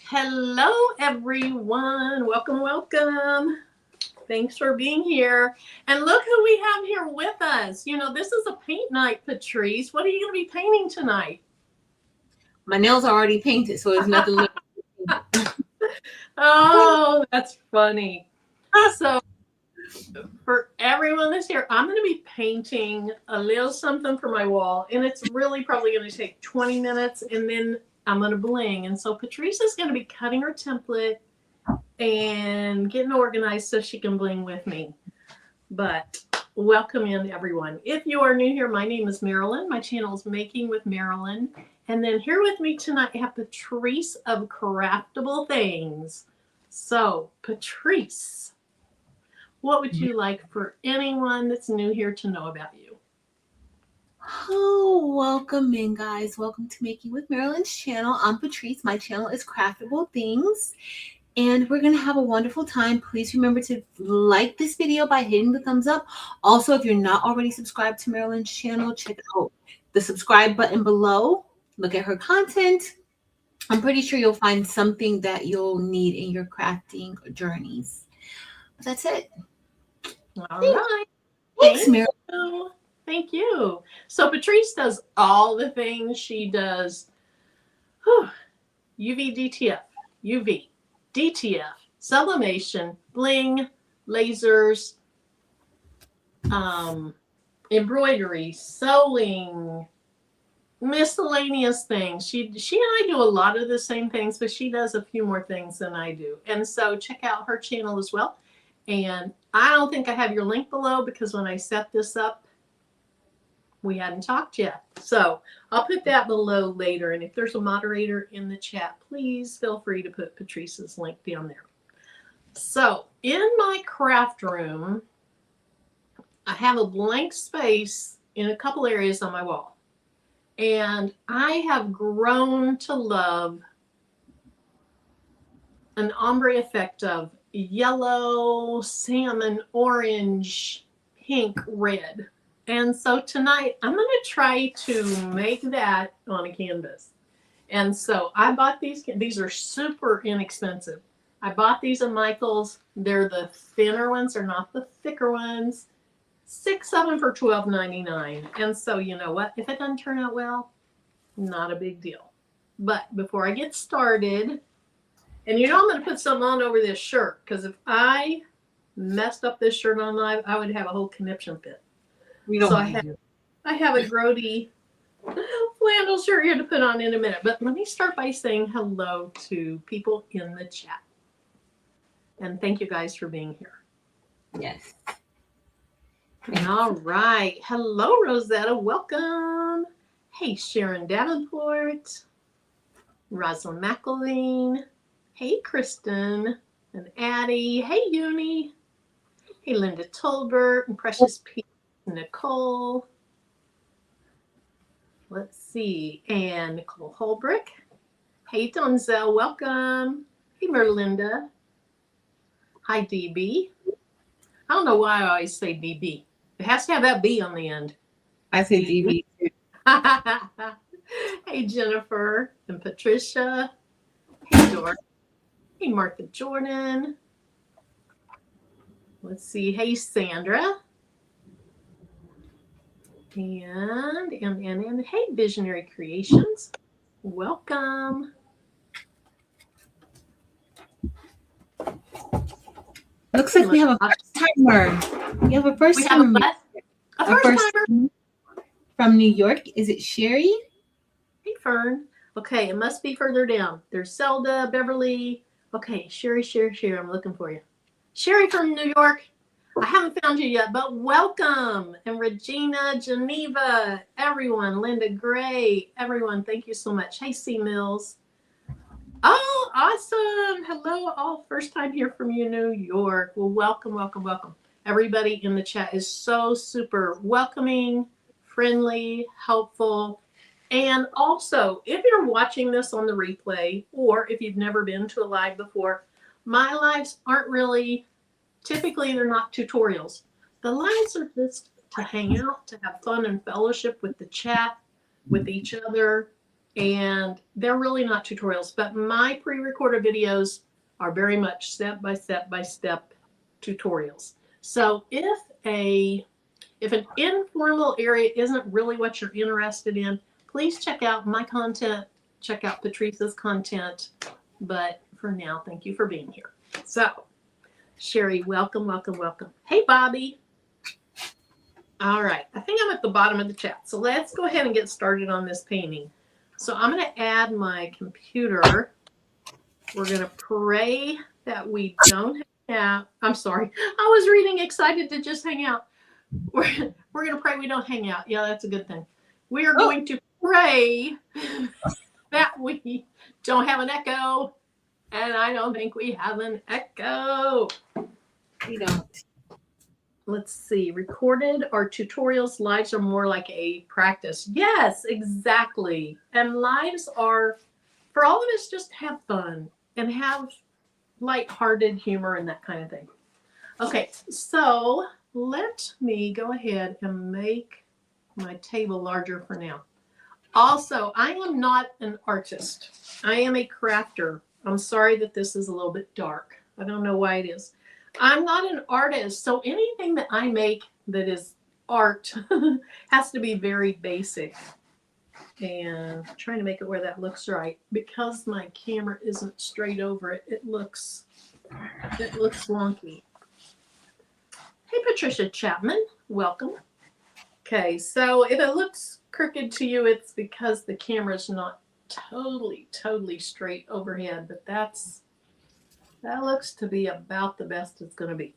Hello, everyone. Welcome, welcome. Thanks for being here. And look who we have here with us. This is a paint night, Patrice. What are you going to be painting tonight? My nails are already painted, so there's nothing left. Oh, that's funny. So, for everyone that's here, I'm going to be painting a little something for my wall, and it's really probably going to take 20 minutes, and then I'm going to bling. And so, Patrice is going to be cutting her template and getting organized so she can bling with me. But welcome in, everyone. If you are new here, my name is Marilyn. My channel is Making with Marilyn. And then here with me tonight, I have Patrice of Craftable Things. So, Patrice, what would you like for anyone that's new here to know about you? Oh, welcome in, guys. Welcome to Making with Marilyn's channel. I'm Patrice. My channel is Craftable Things, and we're going to have a wonderful time. Please remember to like this video by hitting the thumbs up. Also, if you're not already subscribed to Marilyn's channel, check out the subscribe button below. Look at her content. I'm pretty sure you'll find something that you'll need in your crafting journeys. But that's it. All right. Thanks, Thank Marilyn. you. Thank you. So, Patrice does all the things. She does UV DTF, UV, DTF, sublimation, bling, lasers, embroidery, sewing, miscellaneous things. She and I do a lot of the same things, but she does a few more things than I do. And so check out her channel as well. And I don't think I have your link below because when I set this up, we hadn't talked yet. So I'll put that below later. And if there's a moderator in the chat, please feel free to put Patrice's link down there. So in my craft room, I have a blank space in a couple areas on my wall. And I have grown to love an ombre effect of yellow, salmon, orange, pink, red. And so tonight I'm going to try to make that on a canvas. And so I bought these. These are super inexpensive. I bought these at Michael's. They're the thinner ones. They're not the thicker ones. 6 of them for $12.99. And so you know what? If it doesn't turn out well, not a big deal. But before I get started, and I'm going to put something on over this shirt, because if I messed up this shirt on live, I would have a whole conniption fit. So I have a Grody flannel shirt here to put on in a minute. But let me start by saying hello to people in the chat. And thank you guys for being here. Yes. All right. Hello, Rosetta. Welcome. Hey, Sharon Davenport. Rosalind McElveen. Hey, Kristen and Addie. Hey, Uni. Hey, Linda Tolbert and Precious P. Nicole. Let's see. And Nicole Holbrick. Hey, Donzel. Welcome. Hey, Merlinda. Hi, DB. I don't know why I always say DB. It has to have that B on the end. I say DB. Hey, Jennifer and Patricia. Hey, Dora. Hey, Martha Jordan. Let's see. Hey, Sandra. And hey, Visionary Creations. Welcome. Looks like we have a first timer. We have a first timer. A first timer from New York. Is it Sherry? Hey, Fern. Okay, it must be further down. There's Zelda, Beverly. Okay, Sherry. I'm looking for you. Sherry from New York. I haven't found you yet, but welcome. And Regina, Geneva, everyone, Linda Gray, everyone, thank you so much. Hey, C. Mills. Oh, awesome. Hello, all. First time here from you, New York. Well, welcome. Everybody in the chat is so super welcoming, friendly, helpful. And also, if you're watching this on the replay, or if you've never been to a live before, my lives aren't really, typically they're not tutorials. The lives are just to hang out, to have fun and fellowship with the chat, with each other. and they're really not tutorials, but my pre-recorded videos are very much step-by-step tutorials. So if an informal area isn't really what you're interested in, please check out my content, check out Patrice's content. But for now, thank you for being here. So, Sherry, welcome, welcome, welcome. Hey, Bobby. All right, I think I'm at the bottom of the chat. So let's go ahead and get started on this painting. So I'm going to add my computer. We're going to pray that we don't hang out. I'm sorry. I was reading excited to just hang out. We're going to pray we don't hang out. Yeah, that's a good thing. We are going to pray that we don't have an echo. And I don't think we have an echo. We don't. Let's see. Recorded or tutorials, lives are more like a practice. Yes, exactly. And lives are, for all of us, just have fun and have lighthearted humor and that kind of thing. Okay, so let me go ahead and make my table larger for now. Also, I am not an artist. I am a crafter. I'm sorry that this is a little bit dark. I don't know why it is. I'm not an artist, so anything that I make that is art has to be very basic. And I'm trying to make it where that looks right. Because my camera isn't straight over it, it looks wonky. Hey, Patricia Chapman, welcome. Okay, so if it looks crooked to you, it's because the camera's not totally straight overhead, but that looks to be about the best it's going to be.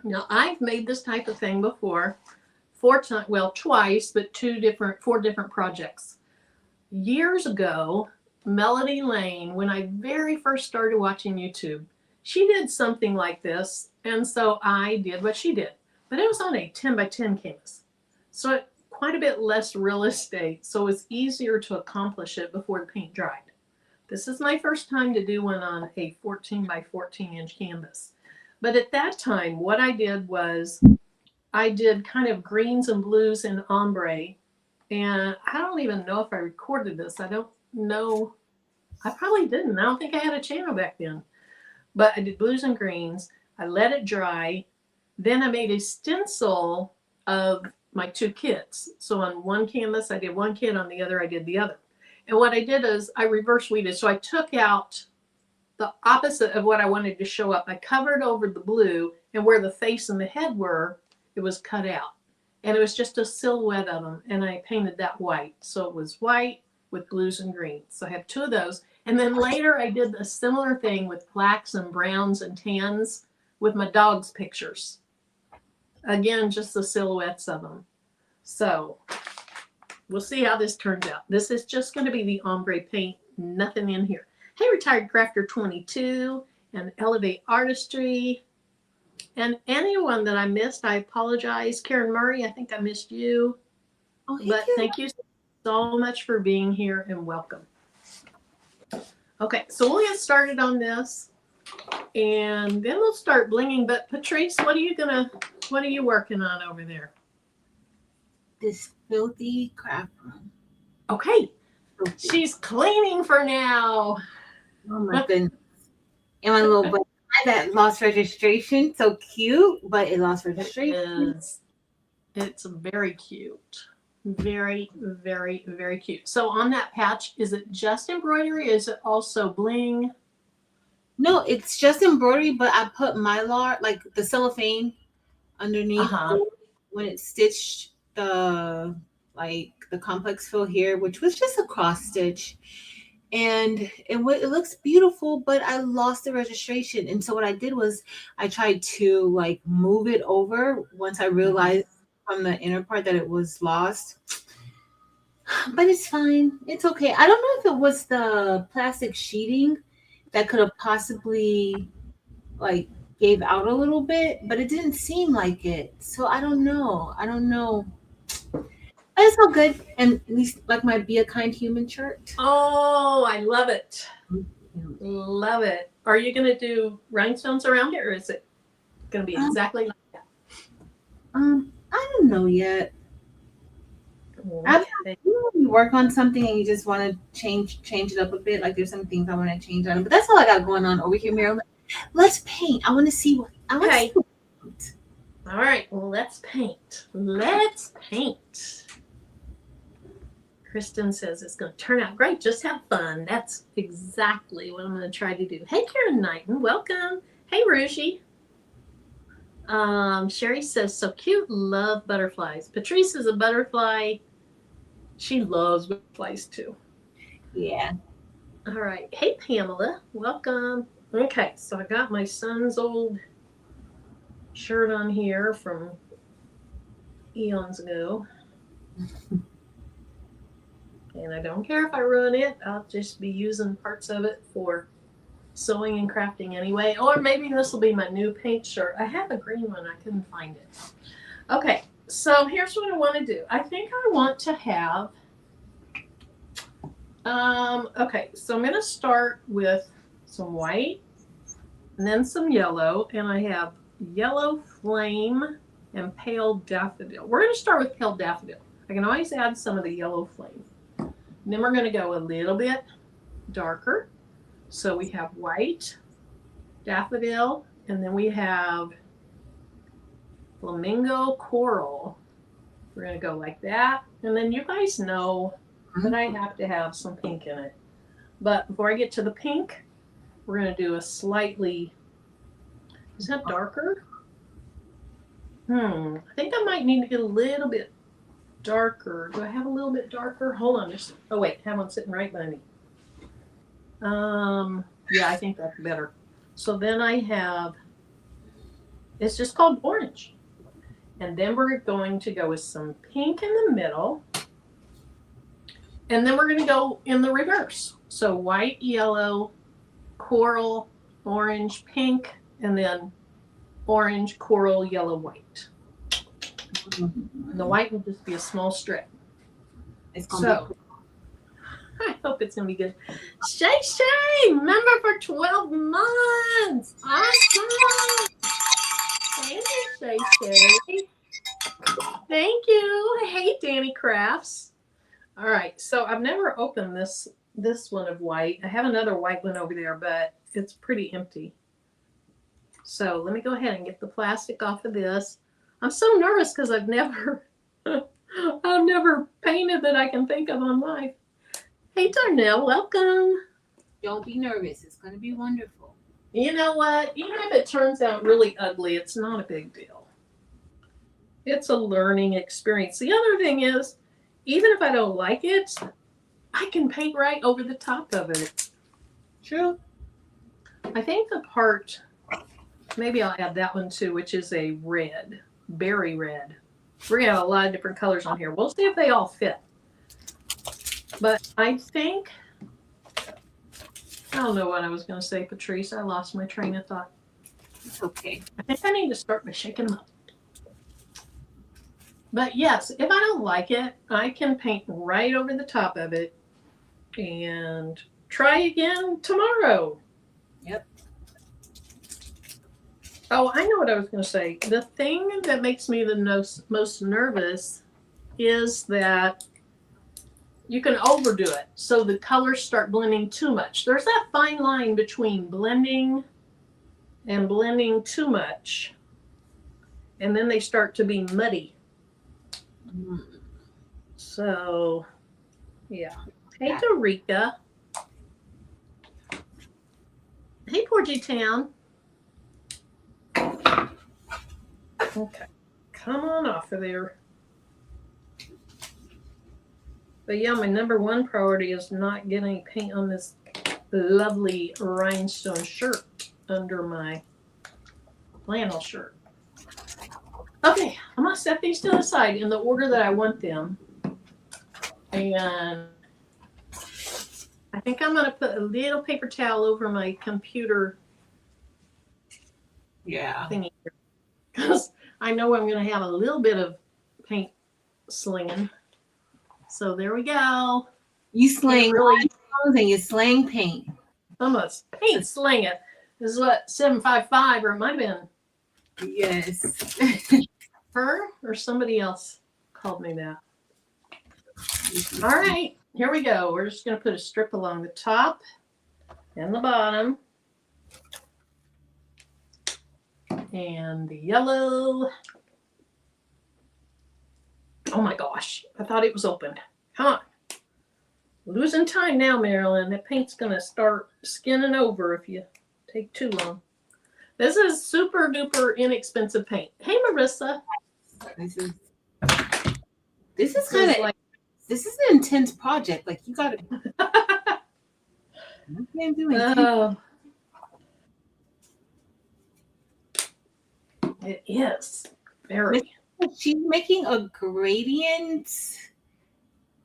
Now, I've made this type of thing before, twice, but four different projects. Years ago, Melody Lane, when I very first started watching YouTube, she did something like this, and so I did what she did, but it was on a 10 by 10 canvas. So quite a bit less real estate, so it's easier to accomplish it before the paint dried. This is my first time to do one on a 14 by 14 inch canvas. But at that time, what I did was I did kind of greens and blues and ombre. And I don't even know if I recorded this. I don't know. I probably didn't. I don't think I had a channel back then. But I did blues and greens. I let it dry. Then I made a stencil of my two kits. So on one canvas, I did one kit. On the other, I did the other. And what I did is I reverse weeded. So I took out the opposite of what I wanted to show up. I covered over the blue, and where the face and the head were, it was cut out. And it was just a silhouette of them. And I painted that white. So it was white with blues and greens. So I have two of those. And then later I did a similar thing with blacks and browns and tans with my dog's pictures. Again, just the silhouettes of them. So we'll see how this turns out. This is just going to be the ombre paint, nothing in here. Hey, Retired Crafter 22 and Elevate Artistry. And anyone that I missed, I apologize. Karen Murray, I think I missed you. Oh, but thank you so much for being here and welcome. Okay, so we'll get started on this and then we'll start blinging. But Patrice, what are you working on over there? This filthy craft room. Okay. She's cleaning for now. Oh my goodness. And my little boy that lost registration. So cute, but it lost registration. It's very cute. Very, very, very cute. So on that patch, is it just embroidery? Is it also bling? No, it's just embroidery, but I put Mylar, like the cellophane underneath when it's stitched the complex fill here, which was just a cross stitch. And it looks beautiful, but I lost the registration. And so what I did was I tried to like move it over once I realized from the inner part that it was lost. But it's fine. It's okay. I don't know if it was the plastic sheeting that could have possibly like gave out a little bit, but it didn't seem like it. So I don't know. But it's all good. And at least like my Be a Kind Human shirt. Oh, I love it. Love it. Are you going to do rhinestones around it, or is it going to be exactly like that? I don't know yet. Okay. You work on something and you just want to change it up a bit. Like there's some things I want to change on it, but that's all I got going on over here, Marilyn. Let's paint. I want to see what I want to Okay. see. All right. Well, let's paint. Let's paint. Kristen says it's going to turn out great. Just have fun. That's exactly what I'm going to try to do. Hey, Karen Knighton, welcome. Hey, Rushi. Sherry says, so cute. Love butterflies. Patrice is a butterfly. She loves butterflies too. Yeah. All right. Hey, Pamela. Welcome. Okay. So I got my son's old shirt on here from eons ago. And I don't care if I ruin it. I'll just be using parts of it for sewing and crafting anyway. Or maybe this will be my new paint shirt. I have a green one. I couldn't find it. Okay. So here's what I want to do. I think I want to have, okay. So I'm going to start with some white and then some yellow. And I have yellow flame and pale daffodil. We're going to start with pale daffodil. I can always add some of the yellow flame. And then we're going to go a little bit darker. So we have white, daffodil, and then we have flamingo coral. We're going to go like that. And then you guys know that I have to have some pink in it. But before I get to the pink, we're going to do a slightly, is that darker? I think I might need to get a little bit darker. Do I have a little bit darker? Hold on. Oh, wait. I have one sitting right by me. Yeah, I think that's better. So then I have, it's just called orange. And then we're going to go with some pink in the middle. And then we're going to go in the reverse. So white, yellow, coral, orange, pink, and then orange, coral, yellow, white. And the white will just be a small strip. It's gonna I hope it's going to be good. Shay, member for 12 months. Awesome. Thank you, Shay. Thank you. Hey, Danny Crafts. All right. So I've never opened this one of white. I have another white one over there, but it's pretty empty. So let me go ahead and get the plastic off of this. I'm so nervous because I've never painted that I can think of on live. Hey, Darnell, welcome. Don't be nervous. It's going to be wonderful. You know what? Even if it turns out really ugly, it's not a big deal. It's a learning experience. The other thing is, even if I don't like it, I can paint right over the top of it. True. I think the part, maybe I'll add that one too, which is a red, berry red. We're going to have a lot of different colors on here. We'll see if they all fit. But I think, I don't know what I was going to say, Patrice. I lost my train of thought. It's okay. I think I need to start by shaking them up. But yes, if I don't like it, I can paint right over the top of it and try again tomorrow. Yep. Oh, I know what I was going to say. The thing that makes me the most nervous is that you can overdo it. So the colors start blending too much. There's that fine line between blending and blending too much. And then they start to be muddy. So, yeah. Hey, Dorica. Hey, Porgy Town. Okay. Come on off of there. But yeah, my number one priority is not getting paint on this lovely rhinestone shirt under my flannel shirt. Okay, I'm going to set these to the side in the order that I want them. And I think I'm going to put a little paper towel over my computer thingy. Because I know I'm going to have a little bit of paint slinging. So there we go. You slang really and you slang paint. Almost paint sling it. This is what 755, or it might have been. Yes. Her or somebody else called me that. All right, here we go. We're just going to put a strip along the top and the bottom. And the yellow. Oh my gosh, I thought it was opened. Come on. Losing time now, Marilyn. That paint's going to start skinning over if you take too long. This is super duper inexpensive paint. Hey, Marissa. This is kind of like, this is an intense project. Like you got to. You can't do it. It is very. She's making a gradient.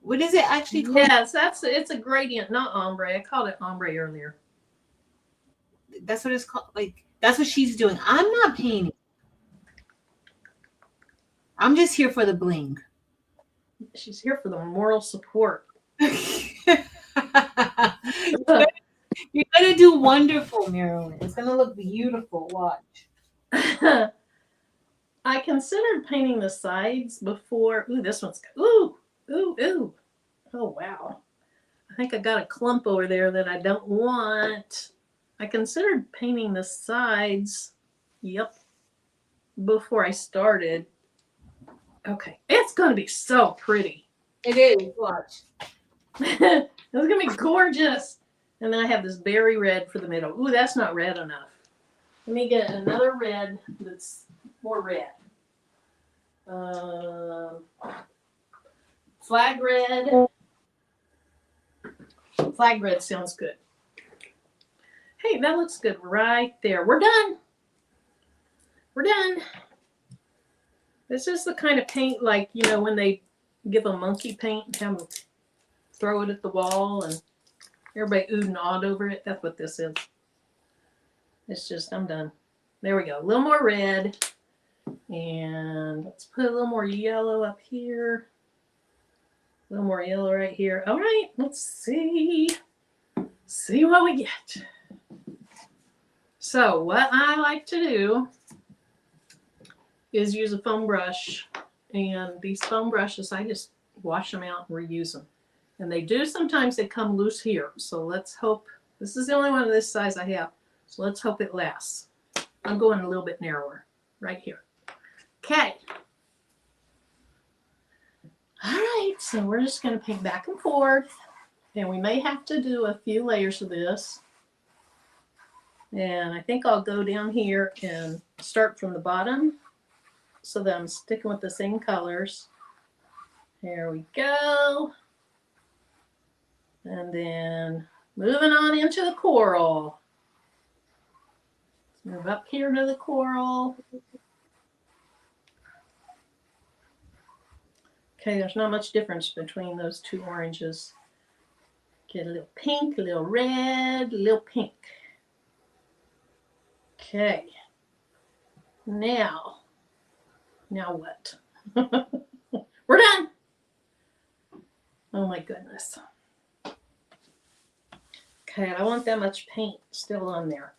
What is it actually called? Yes, it's a gradient, not ombre. I called it ombre earlier. That's what it's called. Like that's what she's doing. I'm not painting. I'm just here for the bling. She's here for the moral support. You're gonna do wonderful, Marilyn. It's gonna look beautiful. Watch. I considered painting the sides before. Ooh, this one's ooh. Oh wow. I think I got a clump over there that I don't want. I considered painting the sides. Yep. Before I started. Okay. It's gonna be so pretty. It is. Watch. It's gonna be gorgeous. And then I have this berry red for the middle. Ooh, that's not red enough. Let me get another red that's more red. Flag red. Flag red sounds good. Hey, that looks good right there. We're done. We're done. This is the kind of paint like, you know, when they give a monkey paint and have them throw it at the wall and everybody oohed and awed over it. That's what this is. It's just, I'm done. There we go. A little more red. And let's put a little more yellow up here. A little more yellow right here. All right, let's see. See what we get. So what I like to do is use a foam brush. And these foam brushes, I just wash them out and reuse them. And they do sometimes they come loose here. So let's hope, this is the only one of this size I have. So let's hope it lasts. I'm going a little bit narrower right here. Okay. All right, so we're just going to paint back and forth. And we may have to do a few layers of this. And I think I'll go down here and start from the bottom so that I'm sticking with the same colors. There we go. And then moving on into the coral. Let's move up here to the coral. Okay, there's not much difference between those two oranges. Get a little pink, a little red, a little pink. Okay. Now what? We're done. Oh my goodness. Okay, I don't want that much paint still on there.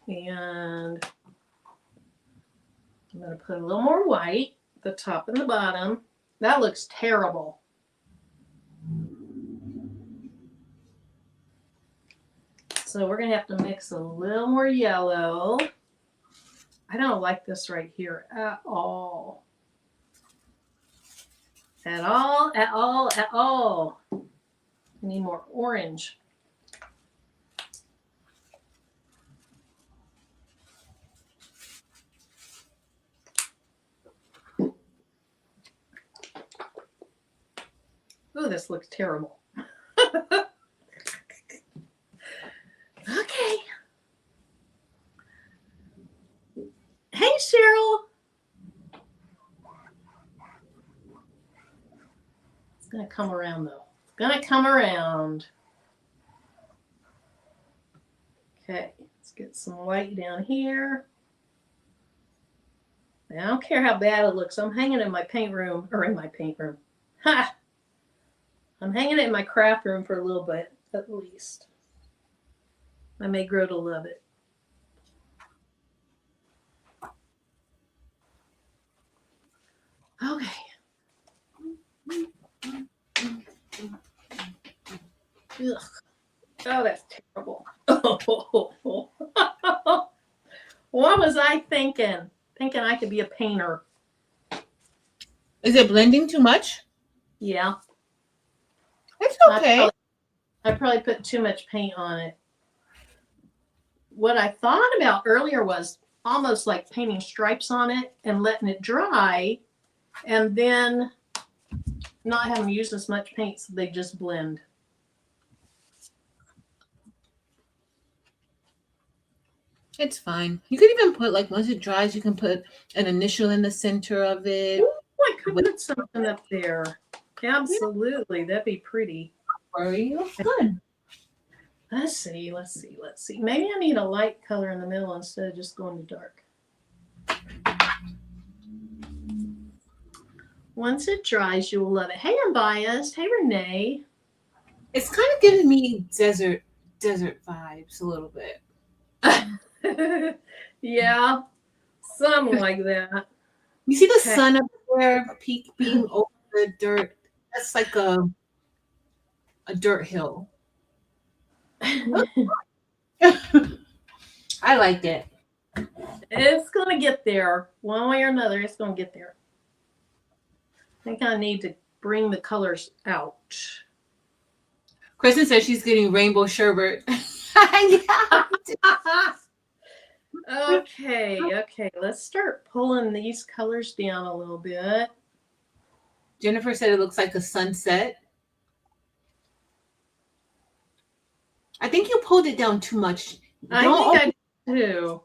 And I'm going to put a little more white, the top and the bottom. That looks terrible. So we're going to have to mix a little more yellow. I don't like this right here at all. At all, at all, at all. I need more orange. Oh, this looks terrible. Okay. Hey, Cheryl. It's going to come around, though. It's going to come around. Okay, let's get some white down here. I don't care how bad it looks. I'm hanging it in my paint room, or in my paint room. Ha! I'm hanging it in my craft room for a little bit, at least. I may grow to love it. Okay. Ugh. Oh, that's terrible. Oh. What was I thinking? Thinking I could be a painter. Is it blending too much? Yeah. It's okay. I probably put too much paint on it. What I thought about earlier was almost like painting stripes on it and letting it dry, and then not having to use as much paint so they just blend. It's fine. You could even put, like, once it dries, you can put an initial in the center of it. Ooh, I could put something up there. Absolutely. That'd be pretty. Worry, looks good. Let's see. Maybe I need a light color in the middle instead of just going to dark. Once it dries, you will love it. Hey, Unbiased. Hey, Renee. It's kind of giving me desert vibes a little bit. Yeah, something like that. You see the sun up there peeking over the dirt? That's like a dirt hill. I like it. It's going to get there. One way or another, it's going to get there. I think I need to bring the colors out. Kristen says she's getting rainbow sherbet. Yeah. Okay. Let's start pulling these colors down a little bit. Jennifer said it looks like a sunset. I think you pulled it down too much. I do.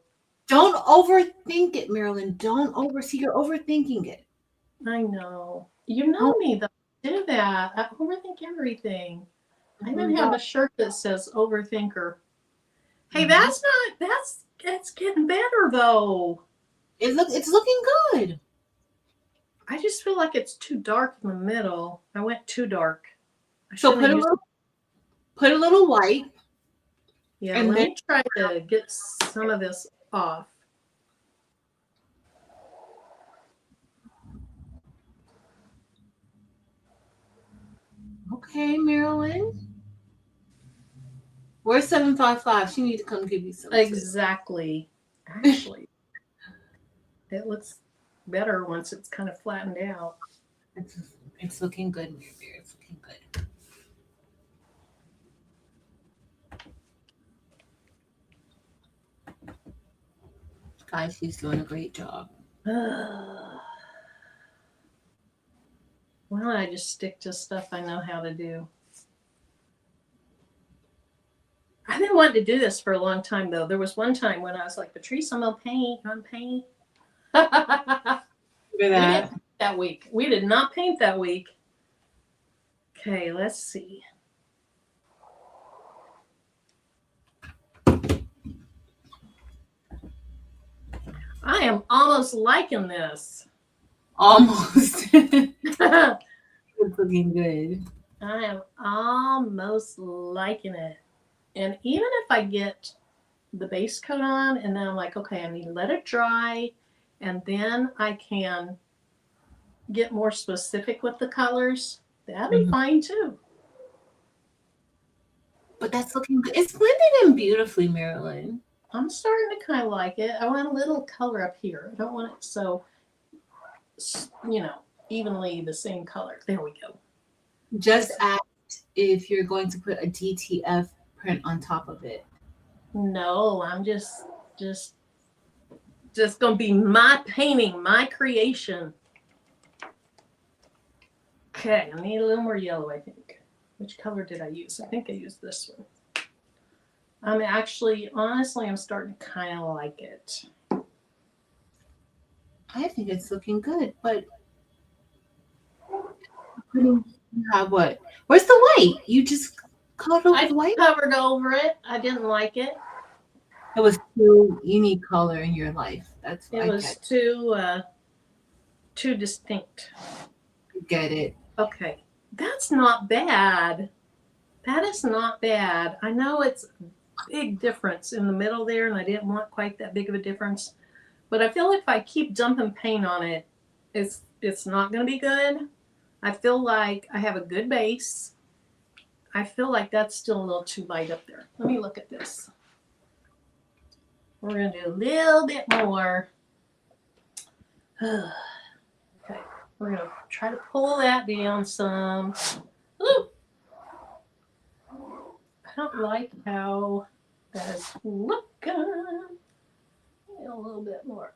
Don't overthink it, Marilyn. Don't oversee. You're overthinking it. I know. You know me, though. I do that. I overthink everything. I even have a shirt that says overthinker. Hey, that's getting better, though. It's looking good. I just feel like it's too dark in the middle. I went too dark. So put a little white. Yeah, and let me try to get some of this off. Okay, Marilyn. Where's 755? She needs to come give you some. Exactly. Actually, it looks better once it's kind of flattened out. It's looking good, Mary. It's looking good. Guys, she's doing a great job. Why don't I just stick to stuff I know how to do? I've been wanting to do this for a long time, though. There was one time when I was like, Patrice, I'm going to paint. I'm paint. That week. We did not paint that week. Okay, let's see. I am almost liking this. Almost. It's looking good. I am almost liking it. And even if I get the base coat on and then I'm like, okay, I need to let it dry and then I can get more specific with the colors, that'd be fine too. But that's looking good. It's blended in beautifully, Marilyn. I'm starting to kind of like it. I want a little color up here. I don't want it so, evenly the same color. There we go. Just ask if you're going to put a DTF print on top of it. No, I'm just going to be my painting, my creation. Okay, I need a little more yellow, I think. Which color did I use? I think I used this one. Honestly, I'm starting to kind of like it. I think it's looking good, but you have what? Where's the white? You just covered over the white? I covered over it. I didn't like it. It was too unique color in your life. That's it was too distinct. Get it. Okay. That's not bad. That is not bad. I know it's a big difference in the middle there, and I didn't want quite that big of a difference. But I feel like if I keep dumping paint on it, it's not going to be good. I feel like I have a good base. I feel like that's still a little too light up there. Let me look at this. We're going to do a little bit more. Okay, we're going to try to pull that down some. Ooh. I don't like how that is looking. A little bit more.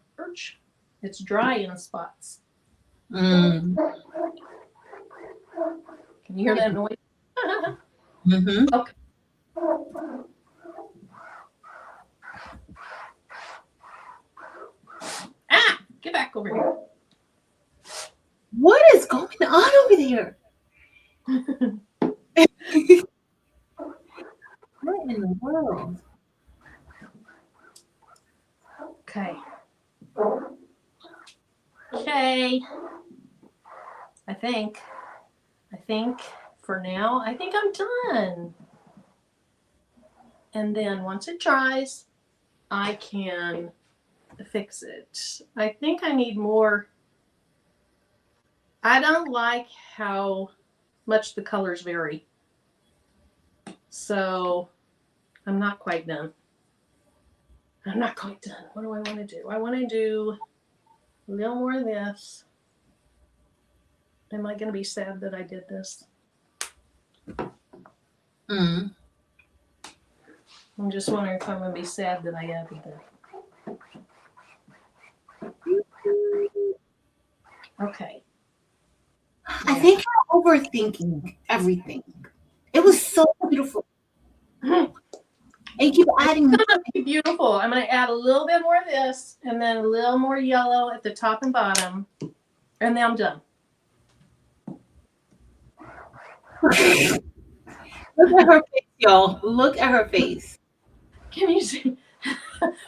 It's dry in spots. Mm. Can you hear that noise? Mm-hmm. Okay. Ah! Get back over here. What is going on over there? What in the world? Okay. Okay. I think for now, I think I'm done. And then once it dries, I can fix it. I think I need more. I don't like how much the colors vary. So I'm not quite done. I'm not quite done. What do I want to do? I want to do a little more of this. Am I going to be sad that I did this? Mm. I'm just wondering if I'm going to be sad that I added that. Okay. I think you're overthinking everything. It was so beautiful. And you keep adding. Beautiful. I'm going to add a little bit more of this and then a little more yellow at the top and bottom. And then I'm done. Look at her face, y'all. Look at her face. Can you see?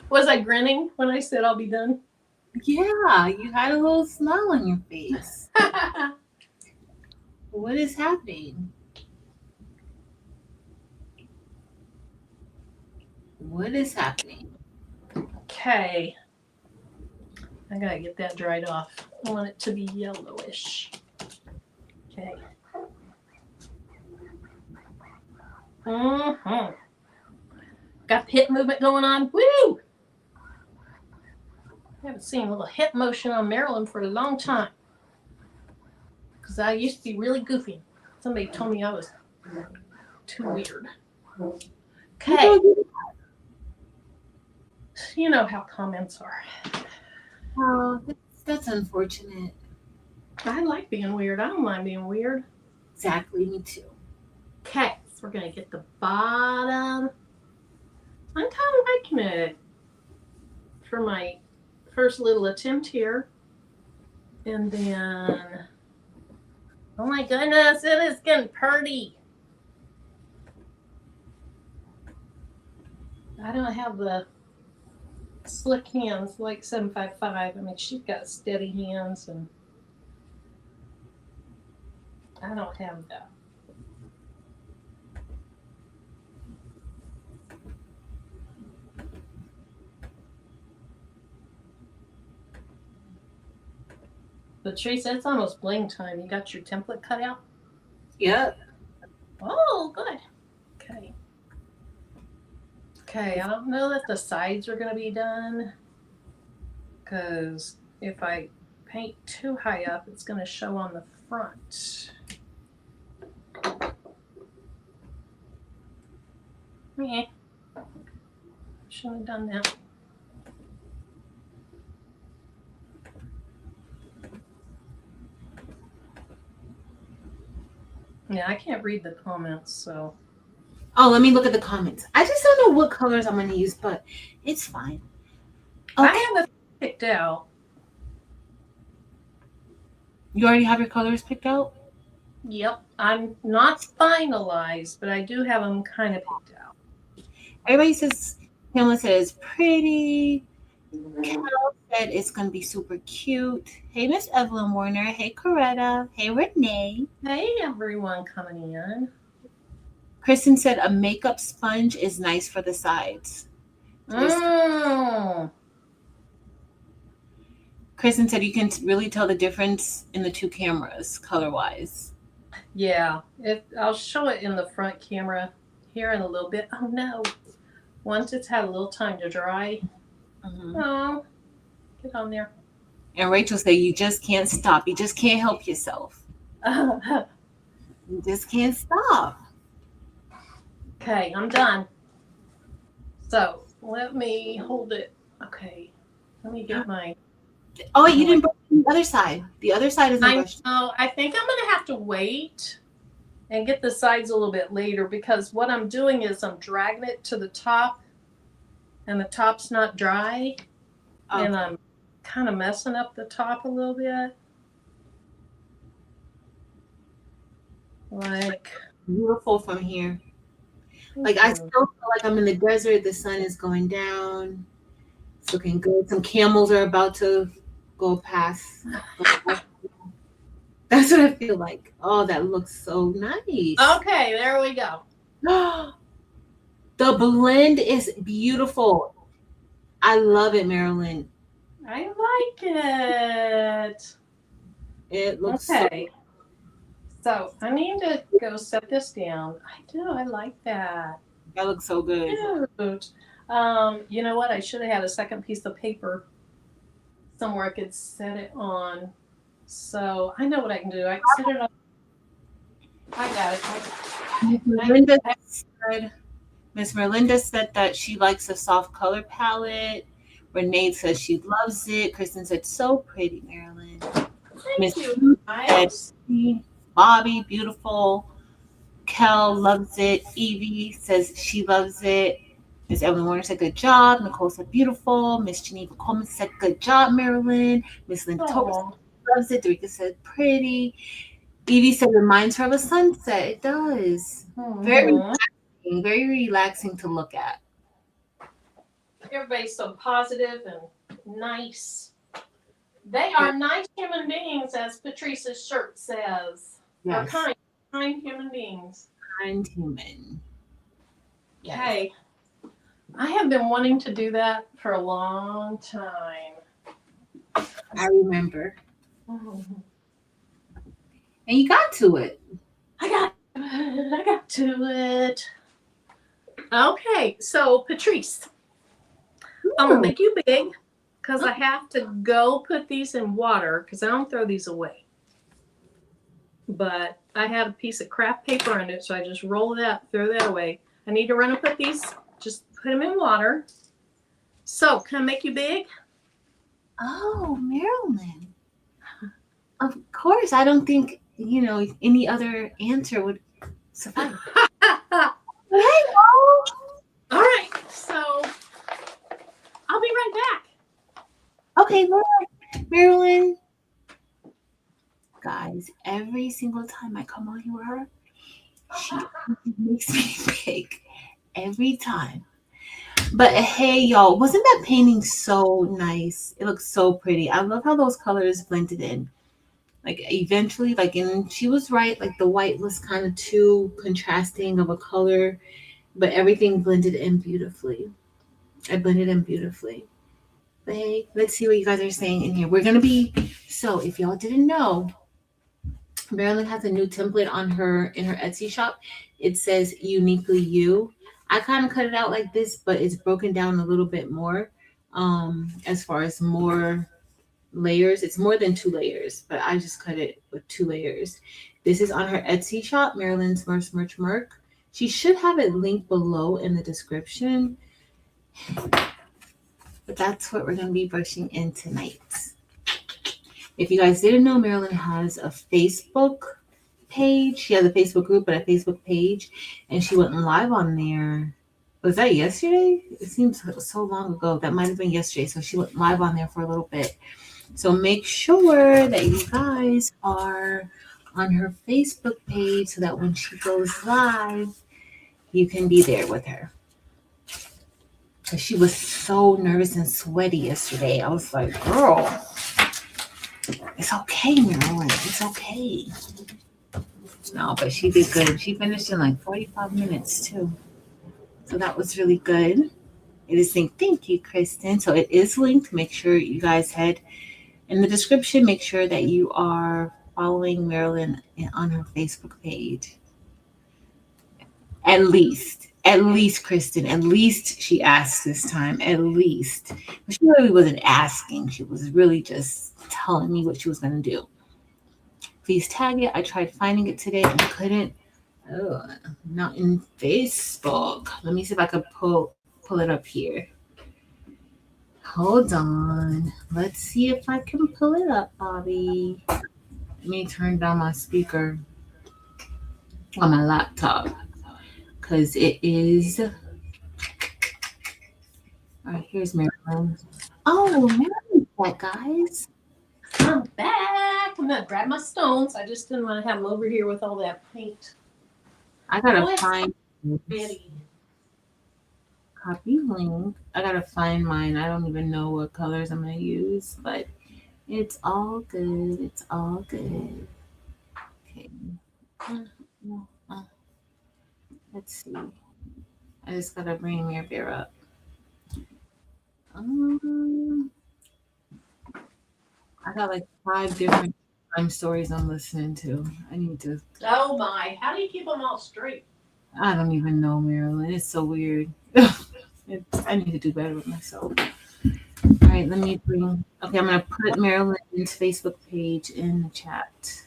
Was I grinning when I said I'll be done? Yeah, you had a little smile on your face. What is happening? What is happening? Okay. I gotta get that dried off. I want it to be yellowish. Okay. Mm-hmm. Got the hip movement going on. Woo! I haven't seen a little hip motion on Marilyn for a long time. Because I used to be really goofy. Somebody told me I was too weird. Okay. You know how comments are. Oh, that's unfortunate. I like being weird. I don't mind being weird. Exactly, me too. Okay, so we're going to get the bottom. I'm kind of liking it for my first little attempt here. And then, oh my goodness, it is getting pretty. I don't have the slick hands like 755. I mean, she's got steady hands, and I don't have that. But Teresa, it's almost bling time. You got your template cut out? Yep. Oh, good. Okay. Okay, I don't know that the sides are going to be done, because if I paint too high up, it's going to show on the front. Yeah. Shouldn't have done that. Yeah, I can't read the comments, so. Oh, let me look at the comments. I just don't know what colors I'm going to use, but it's fine. Okay. I have it picked out. You already have your colors picked out? Yep. I'm not finalized, but I do have them kind of picked out. Everybody says, Pamela said it's pretty. Cal said it's going to be super cute. Hey, Miss Evelyn Warner. Hey, Coretta. Hey, Renee. Hey, everyone coming in. Kristen said a makeup sponge is nice for the sides. Kristen Kristen said you can really tell the difference in the two cameras color-wise. Yeah, I'll show it in the front camera here in a little bit. Oh no, once it's had a little time to dry. Mm-hmm. Oh, get on there. And Rachel said you just can't stop. You just can't help yourself. You just can't stop. Okay, I'm done. So let me hold it. Okay, let me get my. Oh, wait, you didn't brush the other side. The other side isn't brushed. I think I'm gonna have to wait and get the sides a little bit later, because what I'm doing is I'm dragging it to the top, and the top's not dry, Okay. and I'm kind of messing up the top a little bit. Like Beautiful from here. Like I still feel like I'm in the desert. The sun is going down. It's looking good. Some camels are about to go past. That's what I feel like. Oh, that looks so nice. Okay, there we go. The blend is beautiful. I love it, Marilyn. I like it. It looks okay. So I need to go set this down. I do. I like that. That looks so good. Cute. You know what? I should have had a second piece of paper somewhere I could set it on. So I know what I can do. I can set it on. I got it. Miss Merlinda said that she likes a soft color palette. Renee says she loves it. Kristen said so pretty, Marilyn. Thank you. Bobby, beautiful. Kel loves it. Evie says she loves it. Miss Evelyn Warner said good job. Nicole said beautiful. Miss Geneva Coleman said good job, Marilyn. Miss Linda Topper loves it. Dorica said pretty. Evie said reminds her of a sunset. It does. Mm-hmm. Very relaxing to look at. Everybody's so positive and nice. They are nice human beings, as Patrice's shirt says. Yes. Or kind human beings. Kind human. Yes. Hey, I have been wanting to do that for a long time. I remember. Mm-hmm. And you got to it. I got to it. Okay, so Patrice, I'm gonna make you big because I have to go put these in water because I don't throw these away. But I have a piece of craft paper on it, so I just roll that, throw that away. I need to run and put these, just put them in water. So, can I make you big? Oh, Marilyn. Of course, I don't think, any other answer would suffice. All right, so I'll be right back. Okay, Lord. Marilyn. Guys, every single time I come on here with her, she makes me big. Every time. But hey, y'all, wasn't that painting so nice? It looks so pretty. I love how those colors blended in. Like eventually, and she was right, like the white was kind of too contrasting of a color, but everything blended in beautifully. I blended in beautifully. But hey, let's see what you guys are saying in here. We're gonna be, so if y'all didn't know, Marilyn has a new template in her Etsy shop. It says uniquely you. I kind of cut it out like this, but it's broken down a little bit more. As far as more layers, it's more than 2 layers, but I just cut it with 2 layers. This is on her Etsy shop, Marilyn's Merch. She should have it linked below in the description. But that's what we're going to be brushing in tonight. If you guys didn't know, Marilyn has a Facebook page. She has a Facebook group, but a Facebook page. And she went live on there. Was that yesterday? It seems so long ago. That might have been yesterday. So she went live on there for a little bit. So make sure that you guys are on her Facebook page so that when she goes live, you can be there with her. Because she was so nervous and sweaty yesterday. I was like, girl, it's okay, Marilyn. It's okay. No, but she did good. She finished in like 45 minutes too. So that was really good. It is saying, thank you, Kristen. So it is linked. Make sure you guys head In the description, make sure that you are following Marilyn on her Facebook page. At least, Kristen, at least she asked this time, at least. But she really wasn't asking. She was really just telling me what she was going to do. Please tag it. I tried finding it today and couldn't. Oh, not in Facebook. Let me see if I can pull it up here. Hold on. Let's see if I can pull it up, Bobby. Let me turn down my speaker on my laptop because it is. All right, here's Marilyn. Oh, Marilyn's back, guys. I'm back. I'm gonna grab my stones. I just didn't want to have them over here with all that paint. I gotta find Ready. copy link. I gotta find mine. I don't even know what colors I'm gonna use, but it's all good. It's all good. Okay. Let's see. I just gotta bring your bear up. I got like 5 different crime stories I'm listening to. I need to. Oh my! How do you keep them all straight? I don't even know, Marilyn. It's so weird. I need to do better with myself. All right, let me bring. Okay, I'm gonna put Marilyn's Facebook page in the chat.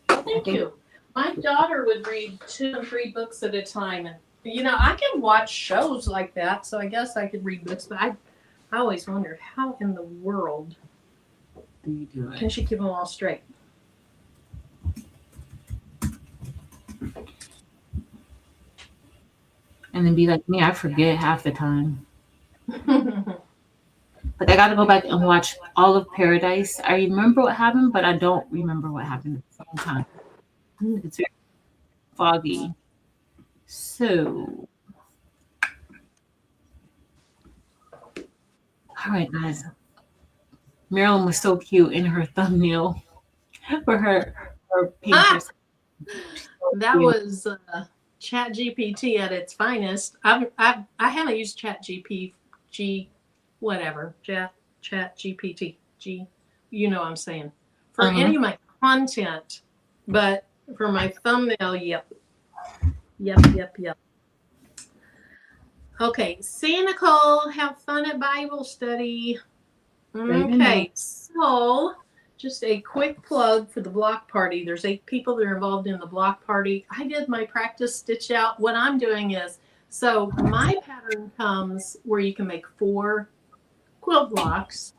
Thank you. My daughter would read 2 and 3 books at a time, and I can watch shows like that, so I guess I could read books. But I always wondered how in the world Do you do can it? she keep them all straight? And then be like me, I forget half the time. Like I gotta go back and watch all of Paradise. I remember what happened, but I don't remember what happened at the same time. It's very foggy. So, all right, guys. Marilyn was so cute in her thumbnail for her Pinterest. That was Chat GPT at its finest. I haven't used Chat whatever Chat GPT what I'm saying for any of my content, but for my thumbnail, yep. Okay, see Nicole, have fun at Bible study. Okay, so just a quick plug for the block party. There's 8 people that are involved in the block party. I did my practice stitch out. What I'm doing is, so my pattern comes where you can make 4 quilt blocks.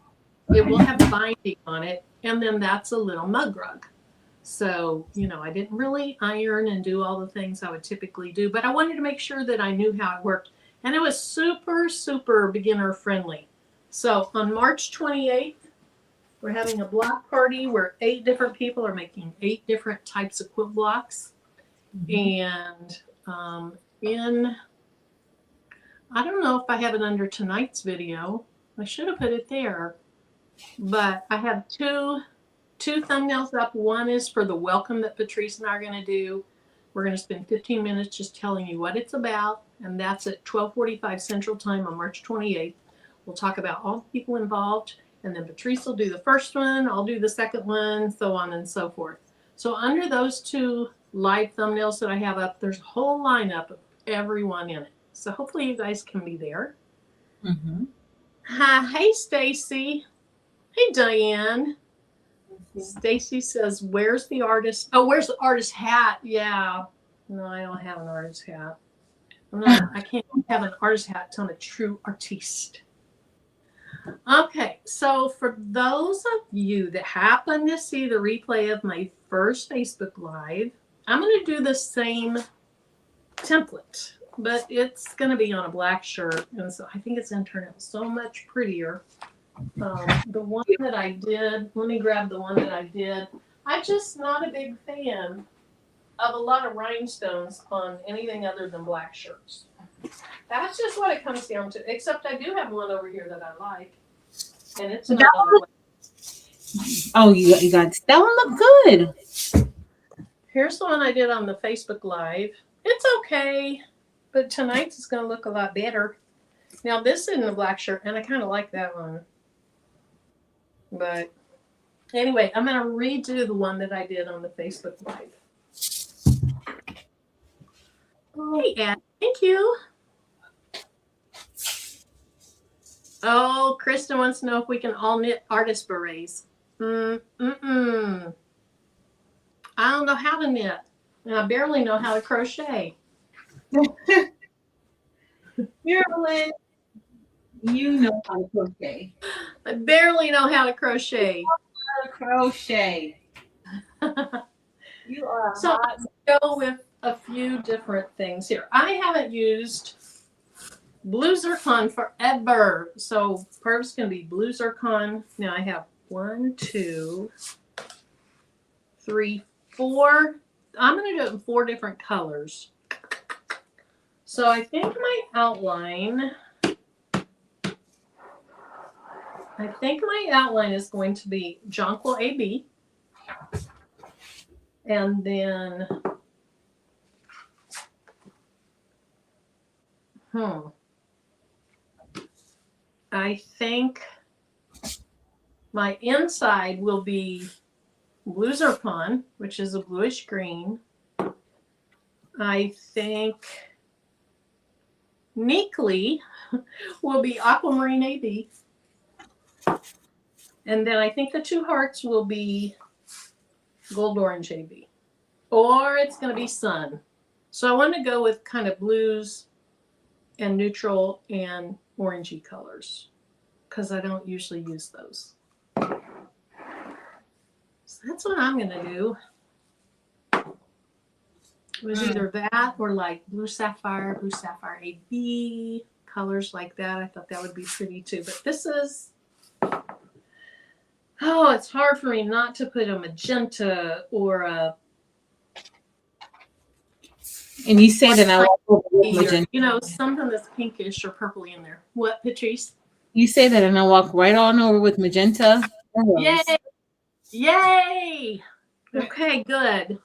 It will have binding on it, and then that's a little mug rug. So, I didn't really iron and do all the things I would typically do, but I wanted to make sure that I knew how it worked. And it was super, super beginner friendly. So on March 28th, we're having a block party where 8 different people are making 8 different types of quilt blocks. And I don't know if I have it under tonight's video. I should have put it there. But I have two thumbnails up. One is for the welcome that Patrice and I are going to do. We're going to spend 15 minutes just telling you what it's about. And that's at 12:45 Central Time on March 28th. We'll talk about all the people involved. And then Patrice will do the first one. I'll do the second one, so on and so forth. So under those 2 live thumbnails that I have up, there's a whole lineup of everyone in it. So hopefully you guys can be there. Hi, hey, Stacy. Hey, Diane. Stacy says, where's the artist? Oh, where's the artist hat? Yeah. No, I don't have an artist hat. I can't have an artist hat until I'm a true artiste. Okay, so for those of you that happen to see the replay of my first Facebook Live, I'm going to do the same template, but it's going to be on a black shirt, and so I think it's going to turn out so much prettier. The one that I did, let me grab the one that I did. I'm just not a big fan of a lot of rhinestones on anything other than black shirts. That's just what it comes down to, except I do have one over here that I like. And it's not on the Oh, you got that one look good. Here's the one I did on the Facebook Live. It's okay, but tonight's is going to look a lot better. Now, this isn't a black shirt, and I kind of like that one. But Anyway, I'm going to redo the one that I did on the Facebook Live. Hey, Ed. Thank you. Oh, Kristen wants to know if we can all knit artist berets. I don't know how to knit. And I barely know how to crochet. Marilyn, you know how to crochet. I barely know how to crochet. Crochet. You are so hot. let's go with a few different things here. I haven't used blue zircon forever. So part is going to be blue zircon. Now I have 1, 2, 3, 4. I'm going to do it in 4 different colors. So I think my outline is going to be jonquil AB. And then, I think my inside will be blue zircon, which is a bluish green. I think Neekly will be aquamarine AB. And then I think the 2 hearts will be gold orange AB. Or it's going to be sun. So I want to go with kind of blues and neutral and orangey colors because I don't usually use those. So that's what I'm going to do. It was either that or like blue sapphire AB, colors like that. I thought that would be pretty too. But this is, it's hard for me not to put a magenta or a. And you say that I walk with magenta. You know, something that's pinkish or purpley in there. What, Patrice? You say that and I walk right on over with magenta. Yay! Yay! Okay, good.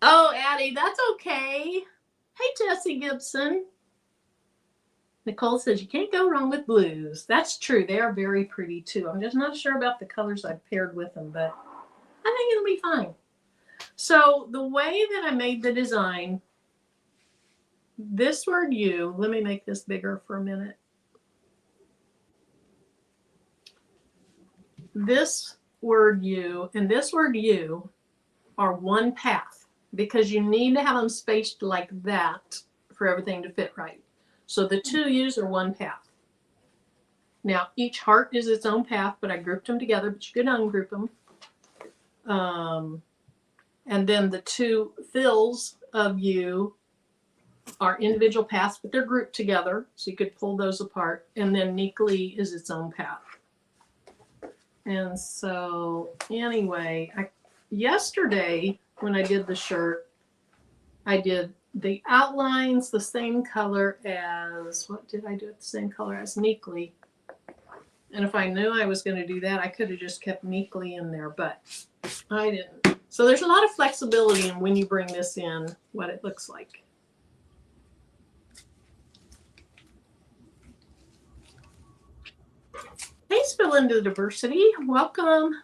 Oh, Addie, that's okay. Hey, Jessie Gibson. Nicole says you can't go wrong with blues. That's true. They are very pretty too. I'm just not sure about the colors I've paired with them, but I think it'll be fine. So the way that I made the design, this word "you," let me make this bigger for a minute. This word "you" and this word "you" are one path because you need to have them spaced like that for everything to fit right. So the 2 U's are one path. Now each heart is its own path, but I grouped them together, but you could ungroup them. And then the 2 fills of "you" are individual paths, but they're grouped together, so you could pull those apart. And then Neekly is its own path. And so anyway, yesterday when I did the shirt, I did the outlines the same color as, what did I do it the same color as? Neekly. And if I knew I was going to do that, I could have just kept Neekly in there, but I didn't. So there's a lot of flexibility in when you bring this in, what it looks like. Hey, Spill into Diversity, welcome.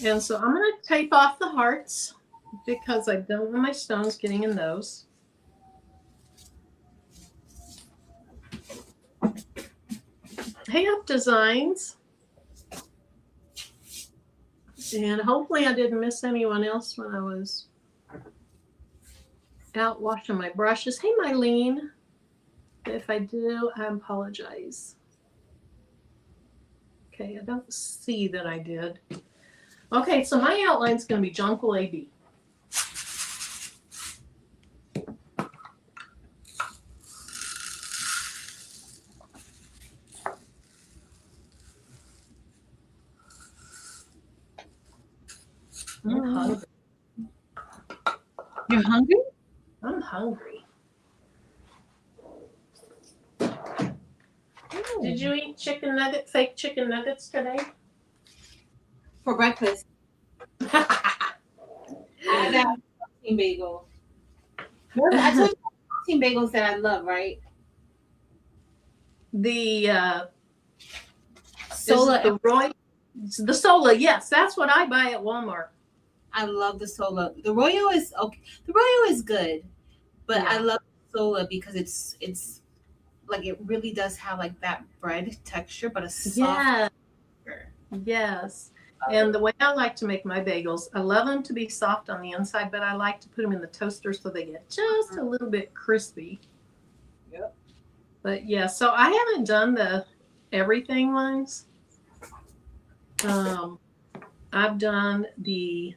And so I'm going to tape off the hearts because I don't want my stones getting in those. Hey Up Designs. And hopefully I didn't miss anyone else when I was out washing my brushes. Hey Mylene. If I do, I apologize. Okay, I don't see that I did. Okay, so my outline is going to be jonquil AB. I'm hungry. You're hungry? I'm hungry. Did you eat fake chicken nuggets today? For breakfast. I got protein bagel. I told you protein bagels that I love, right? The Sola. the Roy, the Sola. Yes, that's what I buy at Walmart. I love the Sola. The Royal is okay. The Royal is good, but I Yeah. love Sola because it's like it really does have like that bread texture, but a soft. Yeah. texture. Yes. And the way I like to make my bagels, I love them to be soft on the inside, but I like to put them in the toaster so they get just a little bit crispy. Yep. But yeah, so I haven't done the everything ones. I've done the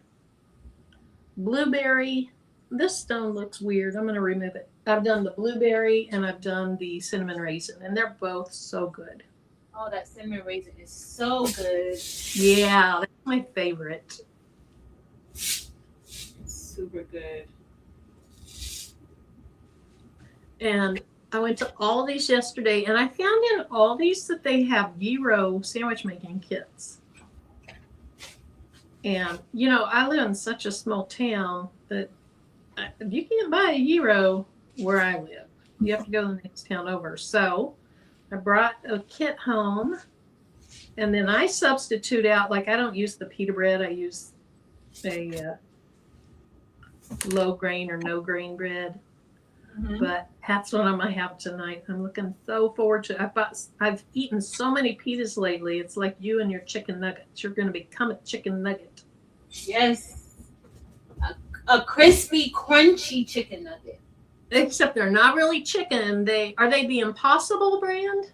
blueberry. This stone looks weird. I'm going to remove it. I've done the blueberry and I've done the cinnamon raisin, and they're both so good. Oh, that cinnamon raisin is so good. Yeah, that's my favorite. It's super good. And I went to Aldi's yesterday, and I found in Aldi's that they have gyro sandwich making kits. And, you know, I live in such a small town that you can't buy a gyro where I live. You have to go to the next town over. So I brought a kit home, and then I substitute out, like I don't use the pita bread. I use a low grain or no grain bread. Mm-hmm. But that's what I'm gonna have tonight. I'm looking so forward to it. I've eaten so many pitas lately. It's like you and your chicken nuggets. You're gonna become a chicken nugget. Yes. A crispy, crunchy chicken nugget. Except they're not really chicken. Are they the Impossible brand?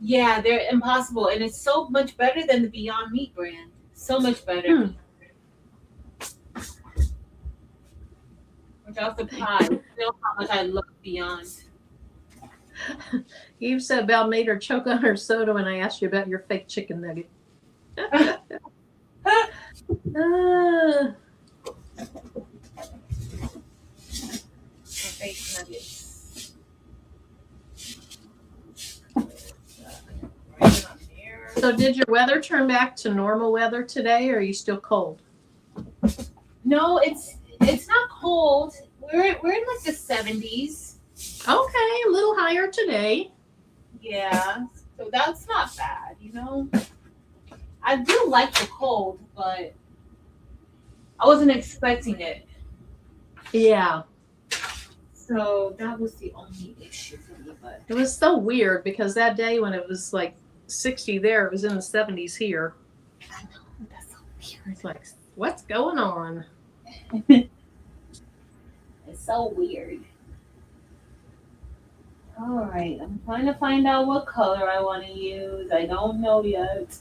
Yeah, they're Impossible, and it's so much better than the Beyond Meat brand. So much better. Which I was surprised. You know how much I love Beyond. Eve said Val made her choke on her soda when I asked you about your fake chicken nugget. Fake nuggets. So did your weather turn back to normal weather today, or are you still cold? No, it's not cold. We're in like the 70s. Okay, a little higher today. Yeah, so that's not bad, you know. I do like the cold, but I wasn't expecting it. Yeah. So that was the only issue for me. But it was so weird because that day when it was like 60 there, it was in the 70s here. I know, that's so weird. It's like, what's going on? It's so weird. All right, I'm trying to find out what color I want to use. I don't know yet.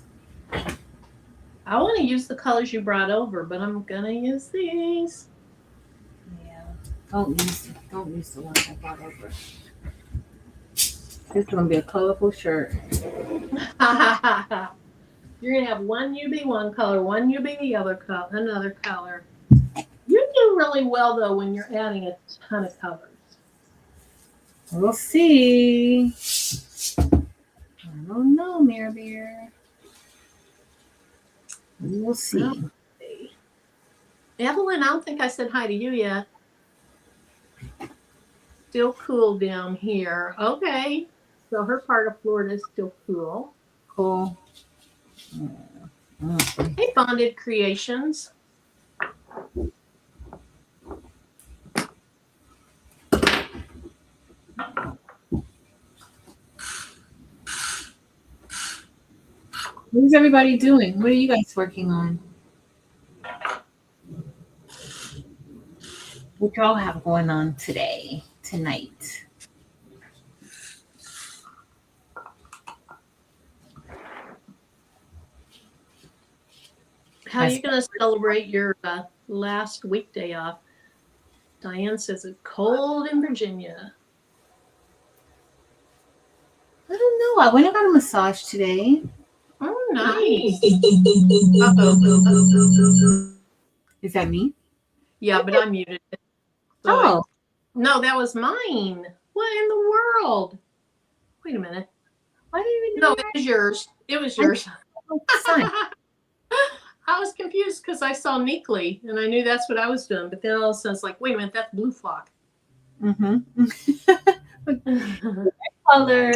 I want to use the colors you brought over, but I'm gonna use these. Yeah, don't use the ones I brought over. This is gonna be a colorful shirt. You're gonna have one you be one color, one you be the other color, another color. You do really well though when you're adding a ton of colors. We'll see. I don't know, Mirror Bear. We'll see. Evelyn, I don't think I said hi to you yet. Still cool down here. Okay. So her part of Florida is still cool. Cool. Hey, Bonded Creations. What is everybody doing? What are you guys working on? What y'all have going on tonight? How are you going to celebrate your last weekday off? Diane says it's cold in Virginia. I don't know. I went and got a massage today. Oh, nice. Is that me? Yeah, but I muted it. So no, that was mine. What in the world? Wait a minute. Why do you even No, it was yours. It was yours. I was confused because I saw Neekly and I knew that's what I was doing. But then all of a sudden it's like, wait a minute, that's Blue Flock. Mm-hmm. color.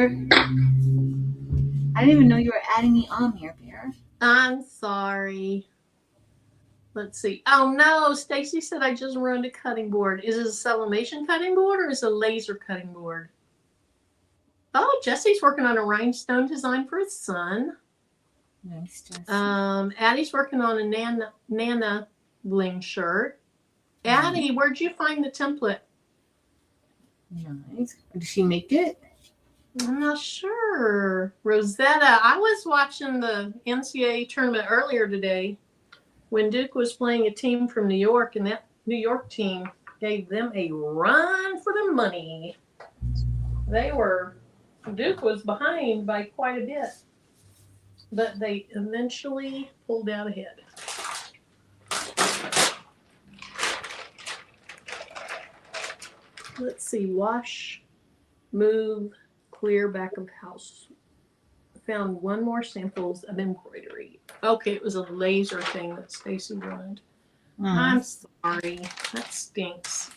I didn't even know you were adding me on here, Bear. I'm sorry. Let's see. Oh no, Stacy said I just ruined a cutting board. Is it a sublimation cutting board or is it a laser cutting board? Oh, Jesse's working on a rhinestone design for his son. Nice, Jesse. Addie's working on a Nana bling shirt. Addie, where'd you find the template? Nice. Did she make it? I'm not sure. Rosetta, I was watching the NCAA tournament earlier today when Duke was playing a team from New York, and that New York team gave them a run for the money. Duke was behind by quite a bit, but they eventually pulled out ahead. Let's see, wash, move, clear back of house. Found one more samples of embroidery. Okay, it was a laser thing that Stacy ruined. I'm sorry, that stinks.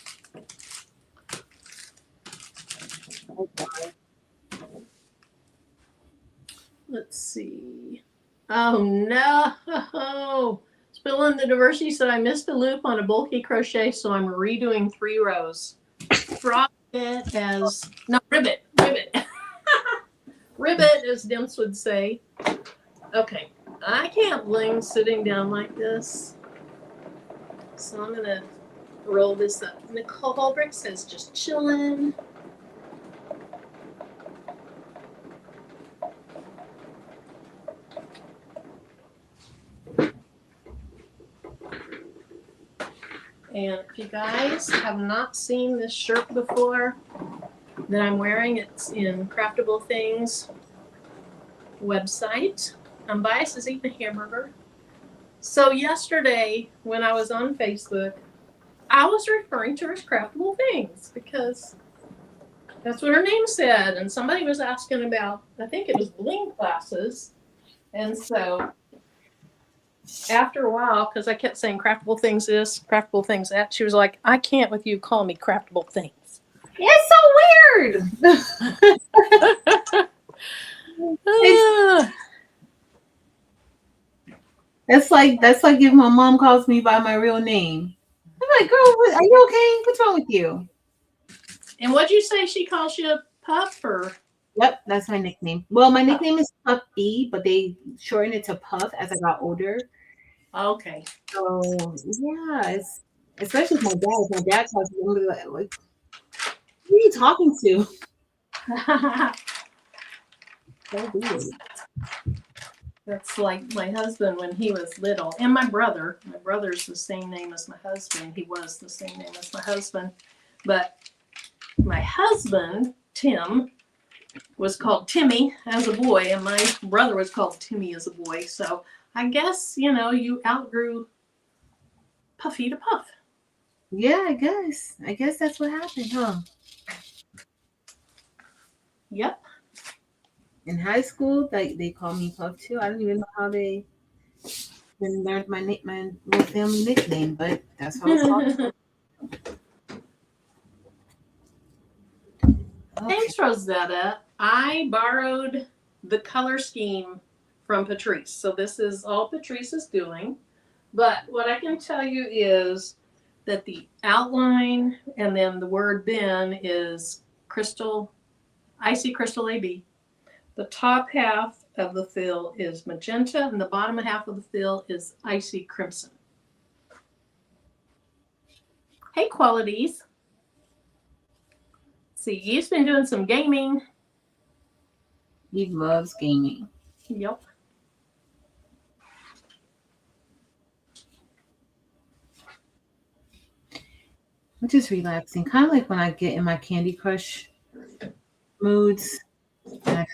Let's see. Oh no! Spilling the diversity said I missed a loop on a bulky crochet, so I'm redoing 3 rows. Drop it as ribbit. Ribbit, as Dimps would say. Okay, I can't bling sitting down like this, so I'm gonna roll this up. Nicole Holbrick says just chilling. And if you guys have not seen this shirt before that I'm wearing, it's in Craftable Things website. Unbiased is eating a hamburger. So yesterday when I was on Facebook, I was referring to her as Craftable Things because that's what her name said. And somebody was asking about, I think it was bling classes. And so after a while, because I kept saying Craftable Things this, Craftable Things that, she was like, I can't with you call me Craftable Things. It's so weird. That's like if my mom calls me by my real name. I'm like, girl, are you okay? What's wrong with you? And what'd you say she calls you, Puff or? Yep, that's my nickname. Well, my nickname is Puffy, but they shortened it to Puff as I got older. Okay. So yeah, it's especially with my dad. My dad talks to me like, who are you talking to? So weird. That's like my husband when he was little, and my brother. My brother's the same name as my husband. He was the same name as my husband, but my husband, Tim, was called Timmy as a boy, and my brother was called Timmy as a boy. So I guess, you outgrew Puffy to Puff. Yeah, I guess that's what happened, huh? Yep. In high school, they called me Puff too. I don't even know how they learned my little family nickname, but that's how it's called. Thanks, Rosetta. I borrowed the color scheme from Patrice. So this is all Patrice is doing. But what I can tell you is that the outline and then the word then is icy crystal AB. The top half of the fill is magenta and the bottom half of the fill is icy crimson. Hey, Qualities. See, he's been doing some gaming. He loves gaming. Yep. I'm just relaxing, kind of like when I get in my Candy Crush moods. I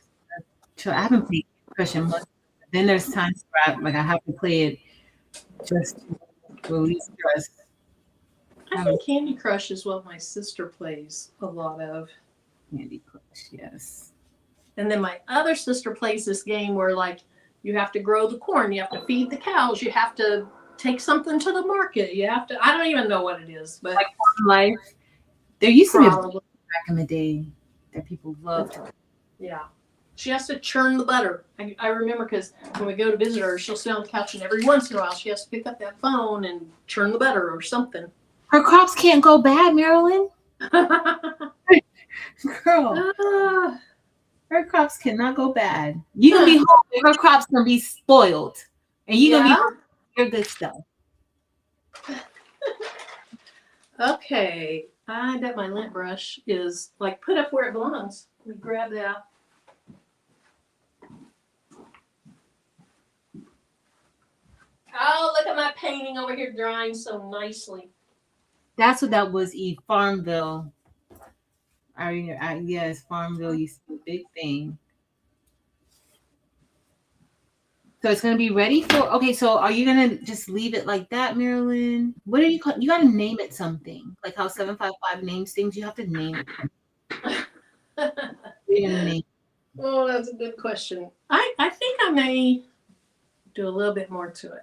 haven't played Candy Crush in months. Then there's times where I have to play it just to release stress. I think Candy Crush is what my sister plays a lot of. Candy Crush, yes. And then my other sister plays this game where, like, you have to grow the corn, you have to feed the cows, you have to take something to the market, you have to, I don't even know what it is, but like Life. There used to be a back in the day that people loved to play. Yeah. She has to churn the butter. I remember because when we go to visit her, she'll sit on the couch and every once in a while she has to pick up that phone and churn the butter or something. Her crops can't go bad, Marilyn. Girl, her crops cannot go bad. You can be home, her crops can be spoiled. And you're going to be your good stuff. Okay. I bet my lint brush is like put up where it belongs. Let me grab that. Oh, look at my painting over here drying so nicely. That's what that was, Farmville. Yes, Farmville used to be a big thing. So it's gonna be ready for. Okay, so are you gonna just leave it like that, Marilyn? What are you? You gotta name it something, like how 755 names things. You have to name it. You're gonna name. Oh, that's a good question. I think I may do a little bit more to it.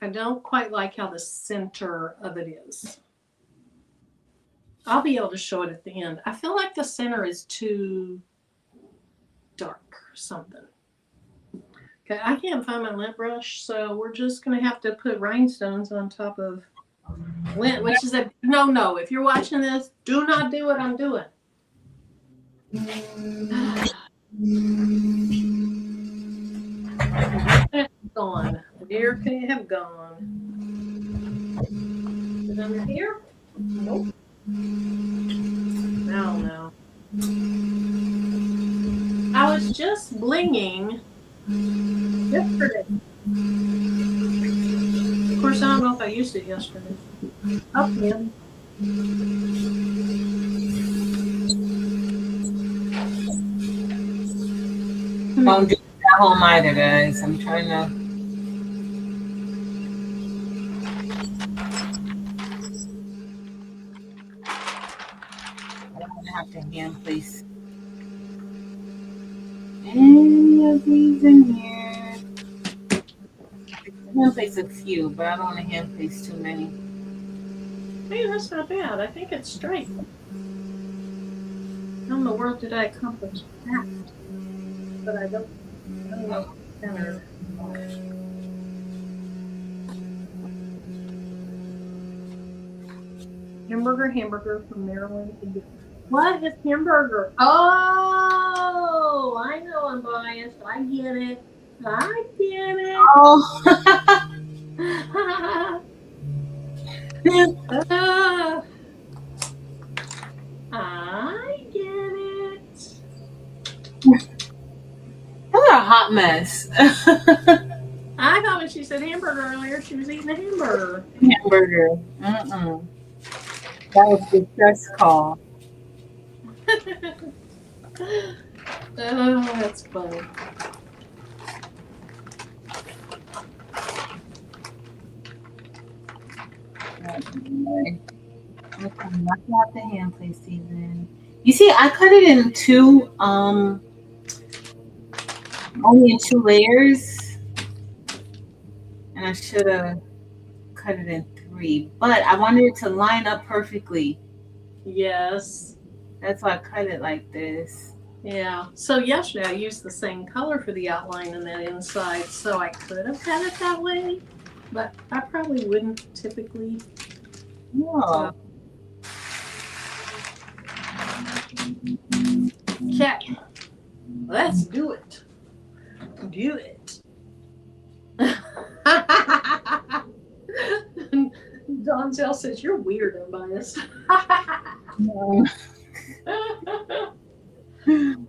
I don't quite like how the center of it is. I'll be able to show it at the end. I feel like the center is too dark or something. Okay, I can't find my lint brush, so we're just going to have to put rhinestones on top of lint, which is a no. If you're watching this, do not do what I'm doing. Gone. The deer could have gone. Is it under here? Nope. No. I was just blinging yesterday. Of course, I don't know if I used it yesterday. Oh, yeah. Don't do that home either, guys. I'm trying to. I'm gonna have to hand place any of these in here. Hand place a few, but I don't want to hand place too many. Hey, that's not bad. I think it's straight. How in the world did I accomplish that? But I don't know. Center. Hamburger from Maryland. What is hamburger? Oh, I know I'm biased. I get it. Oh. I get it. What a hot mess. I thought when she said hamburger earlier, she was eating a hamburger. Hamburger. That was the stress call. Oh, that's funny. Okay, not have the hand place these in. You see, I cut it in two, only in 2 layers, and I should have cut it in 3. But I wanted it to line up perfectly. Yes. That's why I cut it like this. Yeah. So yesterday I used the same color for the outline and that inside, so I could have had it that way, but I probably wouldn't typically. No. Okay. Let's do it. Do it. Donzel says you're weird, unbiased. No.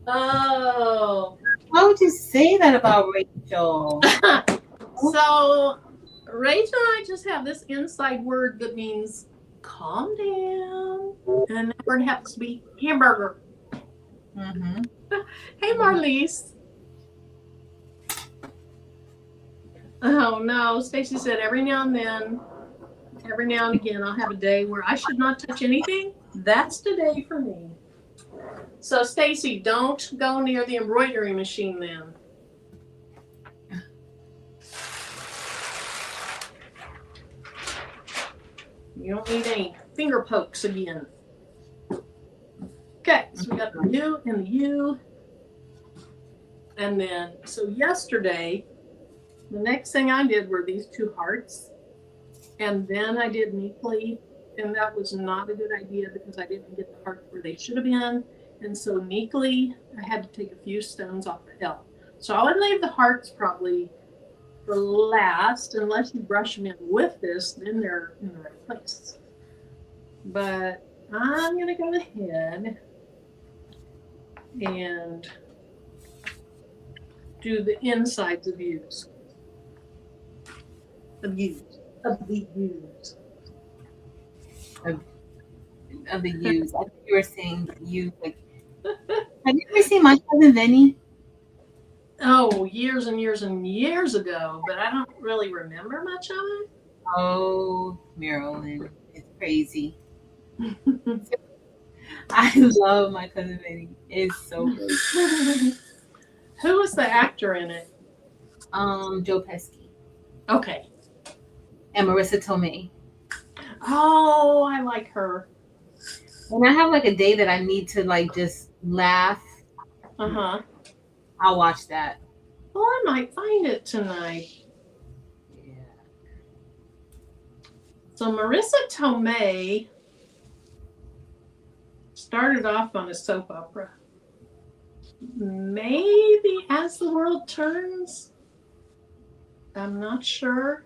Oh. Why would you say that about Rachel? So Rachel and I just have this inside word that means calm down, and that word happens to be hamburger. Mm-hmm. Hey, Marlies. Oh no, Stacy said every now and again, I'll have a day where I should not touch anything. That's the day for me. So Stacy, don't go near the embroidery machine then. You don't need any finger pokes again. Okay, so we got the U and the U. And then, so yesterday, the next thing I did were these two hearts. And then I did neatly, and that was not a good idea because I didn't get the hearts where they should have been. And so neatly, I had to take a few stones off the L. So I would leave the hearts probably for last, unless you brush them in with this, then they're in the right place. But I'm going to go ahead and do the insides of U's. Of U's. Of the U's. Of the U's. I think you were saying you like. Have you ever seen My Cousin Vinny? Oh, years and years and years ago, but I don't really remember much of it. Oh, Marilyn, it's crazy. I love My Cousin Vinny. It's so good. Who was the actor in it? Joe Pesci. Okay. And Marissa Tomei. Oh, I like her. When I have like a day that I need to like just laugh, I'll watch that. Well, I might find it tonight. Yeah. So Marissa Tomei started off on a soap opera. Maybe As the World Turns. I'm not sure.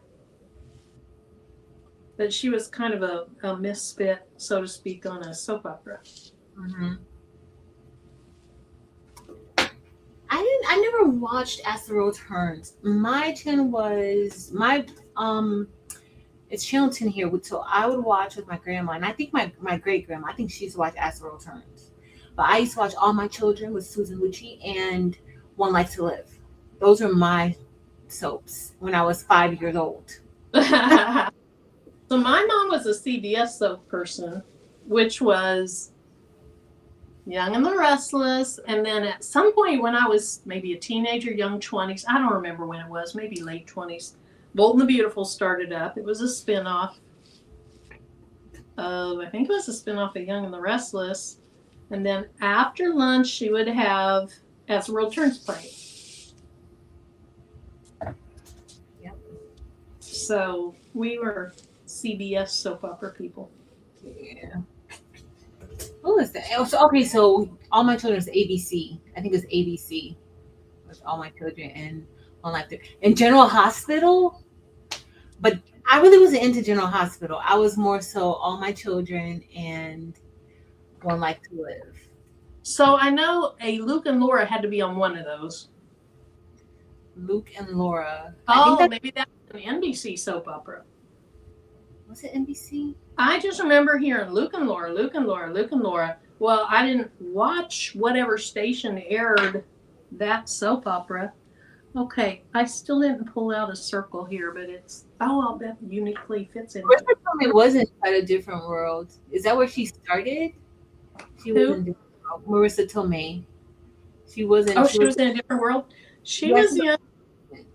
But she was kind of a misfit, so to speak, on a soap opera. Mm-hmm. I never watched As the World Turns. My channel was it's channel 10 here, so I would watch with my grandma, and I think my great grandma, I think she used to watch As the World Turns. But I used to watch All My Children with Susan Lucci and One Life to Live. Those are my soaps when I was 5 years old. So my mom was a CBS soap person, which was Young and the Restless. And then at some point when I was maybe a teenager, young 20s, I don't remember when it was, maybe late 20s, Bold and the Beautiful started up. It was a spinoff of, I think it was a spinoff of Young and the Restless. And then after lunch, she would have As the World Turns play. Yep. So we were CBS soap opera people. Yeah. Who is that? Okay, so All My Children is ABC. I think it's ABC. With All My Children and One Life to and General Hospital. But I really wasn't into General Hospital. I was more so All My Children and One Life to Live. So I know a Luke and Laura had to be on one of those. Luke and Laura. Oh, maybe that's an NBC soap opera. Was it NBC? I just remember hearing Luke and Laura, Luke and Laura, Luke and Laura. Well, I didn't watch whatever station aired that soap opera. Okay, I still didn't pull out a circle here, but it's, I'll bet uniquely fits in. Marissa Tomei was inside a different world. Is that where she started? She was in Marissa Tomei. She wasn't. Oh, she was in a different world? She was in,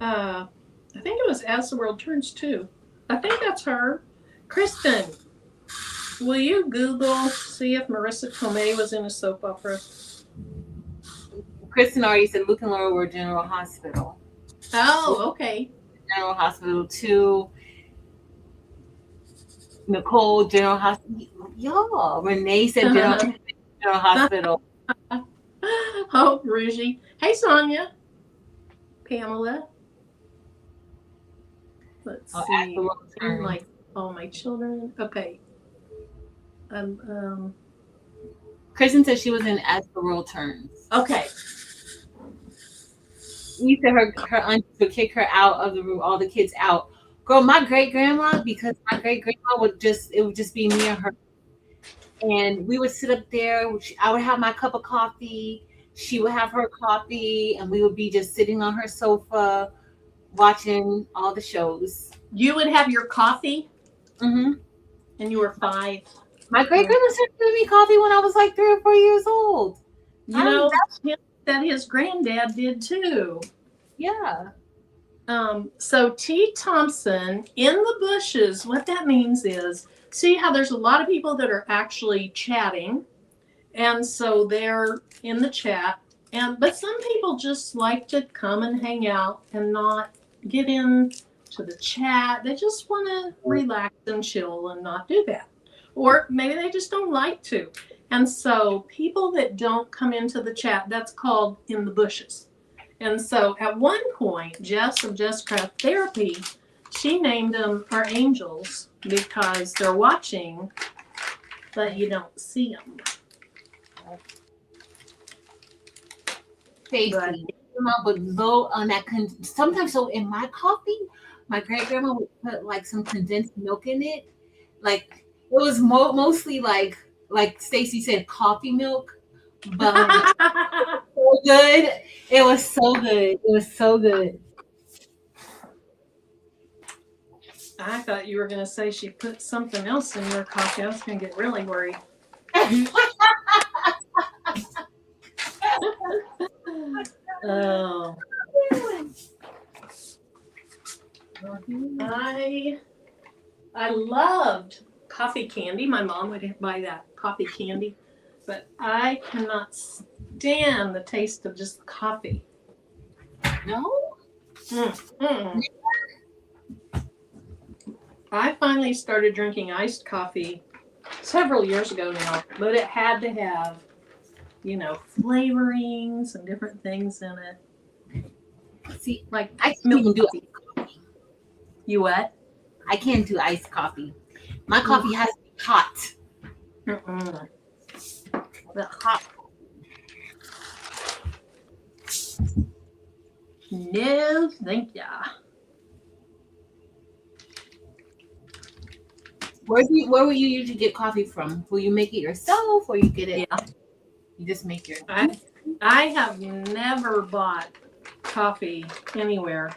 I think it was As the World Turns too. I think that's her. Kristen, will you Google, see if Marissa Tomei was in a soap opera? Kristen already said Luke and Laura were General Hospital. Oh, okay. General Hospital 2. Nicole, General Hospital. Y'all, Renee said General Hospital. Oh, Rougie. Hey, Sonia. Pamela. Let's see. Like All My Children. Okay. Kristen said she was in As the World Turns. Okay. You said her aunt would kick her out of the room, all the kids out. Girl, my great grandma, because my great grandma would just be me and her. And we would sit up there. I would have my cup of coffee. She would have her coffee, and we would be just sitting on her sofa watching all the shows. You would have your coffee? Mm-hmm. And you were 5. My great grandma started giving me coffee when I was like 3 or 4 years old. You know that his granddad did too. Yeah. So T. Thompson in the bushes, what that means is, see how there's a lot of people that are actually chatting, And so they're in the chat. But some people just like to come and hang out and not get into the chat. They just want to relax and chill and not do that. Or maybe they just don't like to. And so people that don't come into the chat, that's called in the bushes. And so at one point, Jess of Jess Craft Therapy, she named them our angels because they're watching, but you don't see them. Stacy, grandma would go on that. Sometimes, so in my coffee, my great grandma would put like some condensed milk in it. Like it was mostly like Stacy said, coffee milk, but so good. It was so good. It was so good. I thought you were going to say she put something else in your coffee. I was going to get really worried. Oh. I loved coffee candy. My mom would buy that coffee candy, but I cannot stand the taste of just coffee. No? I finally started drinking iced coffee several years ago now, but it had to have, flavorings and different things in it. See, like I can't even do iced coffee. You what? I can't do iced coffee. My coffee has to be hot. The hot. No, thank ya. Where will you usually get coffee from? Will you make it yourself, or you get it? Yeah. You just make your. I have never bought coffee anywhere.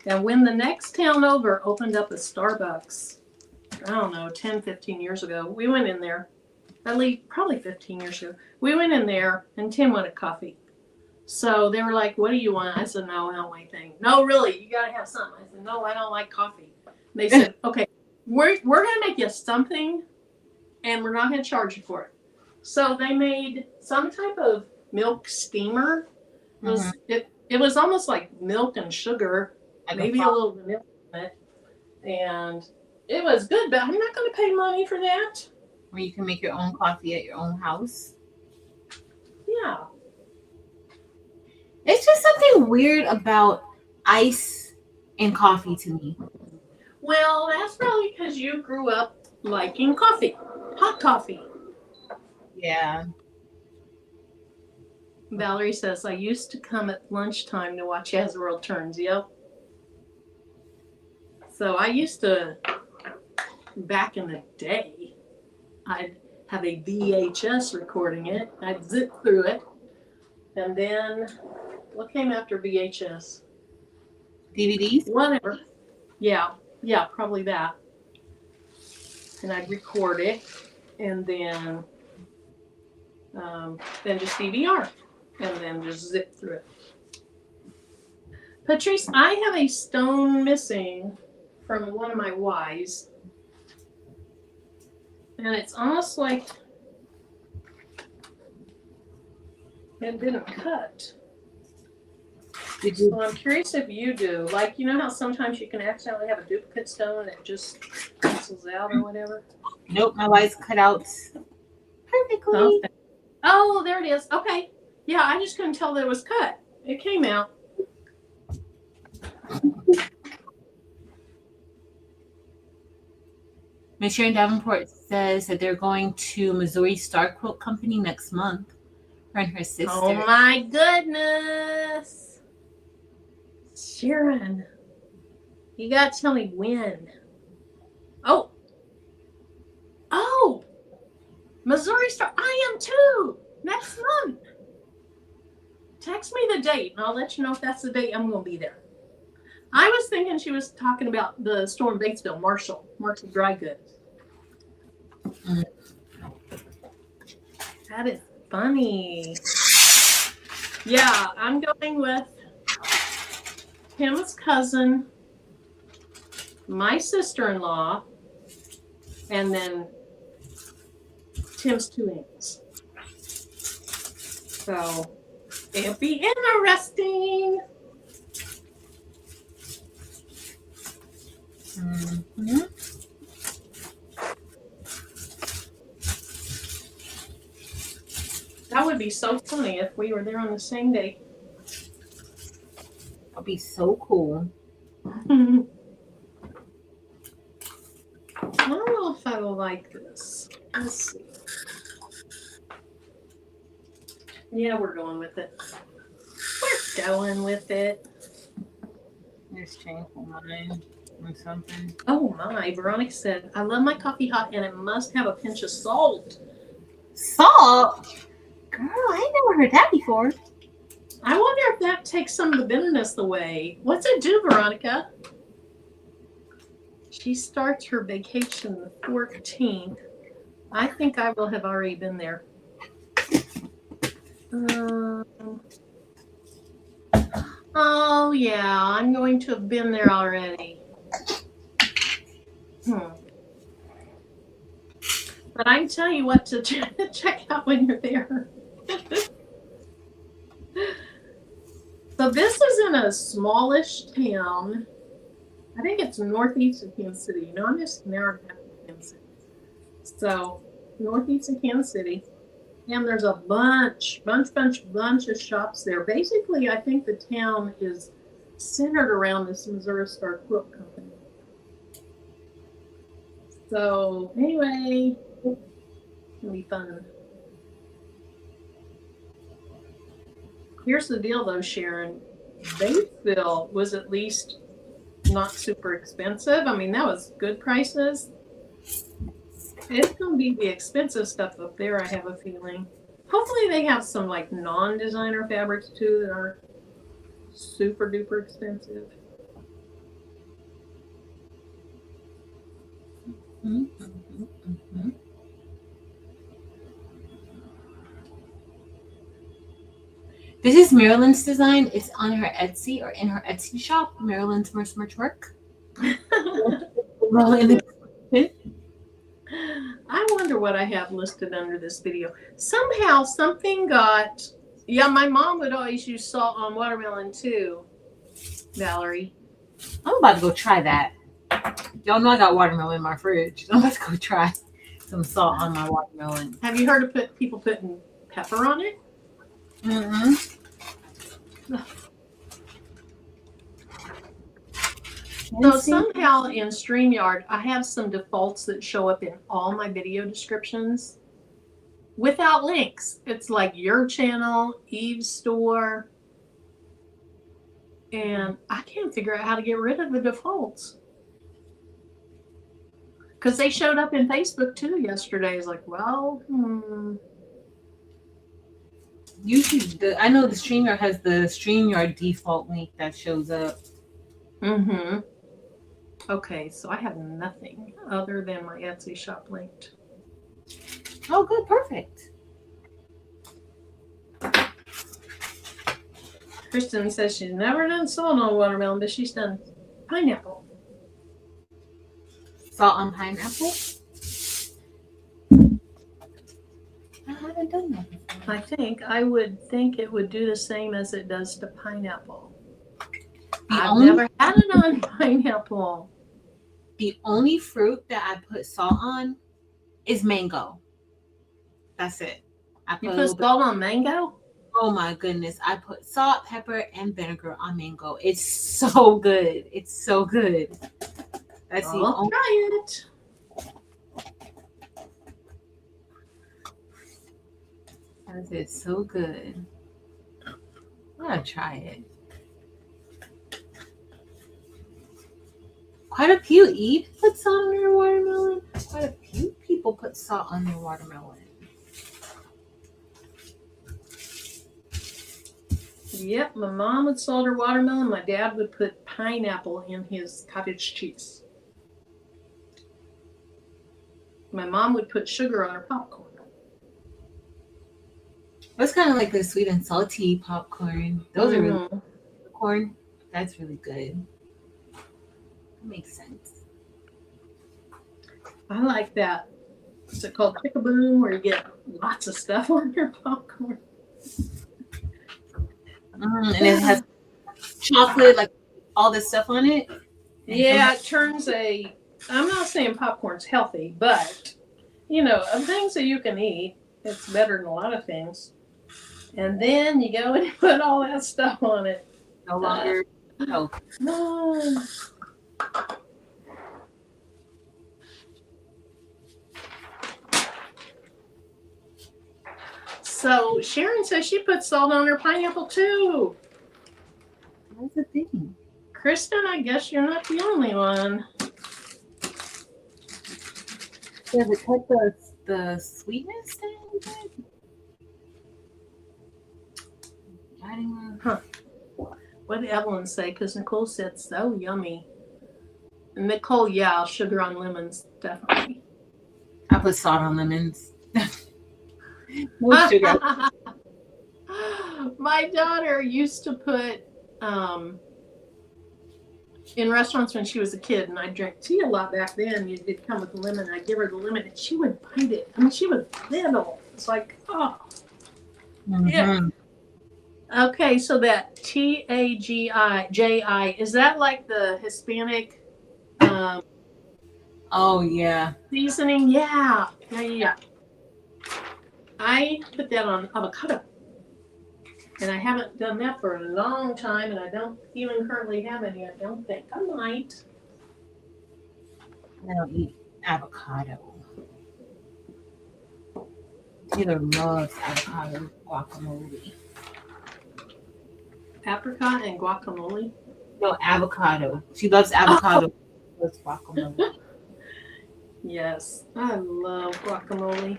And when the next town over opened up a Starbucks, I don't know, 10, 15 years ago, we went in there, at least probably 15 years ago. We went in there and Tim wanted coffee. So they were like, what do you want? I said, no, I don't like anything. No, really, you got to have something. I said, no, I don't like coffee. And they said, okay, we're going to make you something and we're not going to charge you for it. So they made some type of milk steamer. It was almost like milk and sugar. Maybe a little vanilla in it. And it was good, but I'm not going to pay money for that. Where you can make your own coffee at your own house. Yeah. It's just something weird about ice and coffee to me. Well, that's probably because you grew up liking coffee. Hot coffee. Yeah. Valerie says, I used to come at lunchtime to watch As the World Turns. Yep. So I used to, back in the day, I'd have a VHS recording it. I'd zip through it. And then, what came after VHS? DVDs? Whatever. Yeah, probably that. And I'd record it. And then just DVR. And then just zip through it. Patrice, I have a stone missing from one of my Ys. And it's almost like it didn't cut. So I'm curious if you do. Like, you know how sometimes you can accidentally have a duplicate stone and it just cancels out or whatever? Nope, my Y's cut out perfectly. Okay. Oh, there it is. Okay. Yeah, I just couldn't tell that it was cut. It came out. Miss Sharon Davenport says that they're going to Missouri Star Quilt Company next month. Her and her sister. Oh my goodness. Sharon, you got to tell me when. Oh, Missouri Star. I am too. Next month. Text me the date and I'll let you know if that's the date I'm going to be there. I was thinking she was talking about the store in Batesville, Marshall Dry Goods. That is funny. Yeah, I'm going with Tim's cousin, my sister-in-law, and then Tim's two aunts. So it'll be interesting. Mm-hmm. That would be so funny if we were there on the same day. That'll be so cool. I don't know if I will like this. Let's see. Yeah, we're going with it. We're going with it. This chain for mine or something. Oh my, Veronica said, I love my coffee hot and it must have a pinch of salt. Salt? Girl, I ain't never heard that before. I wonder if that takes some of the bitterness away. What's it do, Veronica? She starts her vacation the 14th. I think I will have already been there. Oh, yeah, I'm going to have been there already. But I can tell you what to check out when you're there. So this is in a smallish town. I think it's northeast of Kansas City. You know, I'm just an hour and a half from Kansas City. So northeast of Kansas City. And there's a bunch of shops there. Basically, I think the town is centered around this Missouri Star Quilt Company. So anyway, it'll be fun. Here's the deal though, Sharon. Batesville was at least not super expensive. I mean, that was good prices. It's going to be the expensive stuff up there, I have a feeling. Hopefully they have some like non-designer fabrics too that aren't super duper expensive. This is Marilyn's design. It's on her Etsy or in her Etsy shop, Marilyn's Merch Work. Well, in the I wonder what I have listed under this video. Somehow something got, yeah, my mom would always use salt on watermelon too, Valerie. I'm about to go try that. Y'all know I got watermelon in my fridge. I'm about to go try some salt on my watermelon. Have you heard of people putting pepper on it? Mm-hmm. So somehow in StreamYard, I have some defaults that show up in all my video descriptions without links. It's like your channel, Eve's store, and I can't figure out how to get rid of the defaults. Because they showed up in Facebook too yesterday. It's like, well, Usually, I know the StreamYard has the StreamYard default link that shows up. Mm-hmm. Okay, so I have nothing other than my Etsy shop linked. Oh, good, perfect. Kristen says she's never done salt on watermelon, but she's done pineapple. Salt on pineapple? I haven't done that before. I would think it would do the same as it does to pineapple. I've only- never had it on pineapple. The only fruit that I put salt on is mango. That's it. You put salt on mango? Oh my goodness. I put salt, pepper, and vinegar on mango. It's so good. It's so good. That's I'll try it. That is so good. I'm gonna try it. Quite a few Eve put salt on their watermelon. Quite a few people put salt on their watermelon. Yep, my mom would salt her watermelon. My dad would put pineapple in his cottage cheese. My mom would put sugar on her popcorn. It's kind of like the sweet and salty popcorn. Those are really good. Popcorn. That's really good. That makes sense. I like that. What's it called? Chick-a-boom, where you get lots of stuff on your popcorn. And it has chocolate, like all this stuff on it. Yeah, it turns I'm not saying popcorn's healthy, but, of things that you can eat, it's better than a lot of things. And then you go and put all that stuff on it. No longer healthy. No. So Sharon says she put salt on her pineapple too. That's the thing. Kristen, I guess you're not the only one. Does it cut the sweetness thing? Huh. What did Evelyn say? Because Nicole said so yummy. Nicole, yeah, sugar on lemons, definitely. I put salt on lemons. No sugar. My daughter used to put in restaurants when she was a kid, and I drank tea a lot back then. It'd come with a lemon. I'd give her the lemon, and she would bite it. I mean, she was little. It's like, oh. Yeah. Okay, so that TAGIJI, is that like the Hispanic oh yeah. seasoning? Yeah. I put that on avocado. And I haven't done that for a long time, and I don't even currently have any. I don't think I might. I don't eat avocado. Taylor loves avocado guacamole. Apricot and guacamole? No, avocado. She loves avocado. She loves guacamole. Yes, I love guacamole.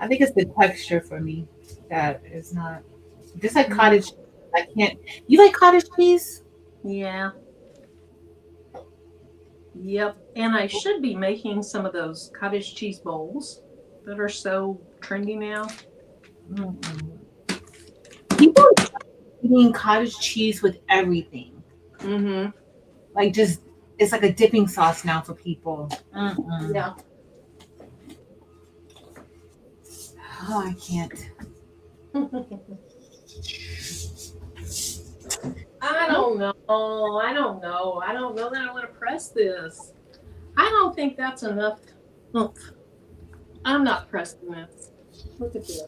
I think it's the texture for me that is not. Just like cottage, I can't. You like cottage cheese? Yeah. Yep. And I should be making some of those cottage cheese bowls that are so trendy now. People are eating cottage cheese with everything. Mm-hmm. Like just, it's like a dipping sauce now for people. Yeah. Oh, I can't. I don't know that I want to press this. I don't think that's enough. I'm not pressing this. Look at this.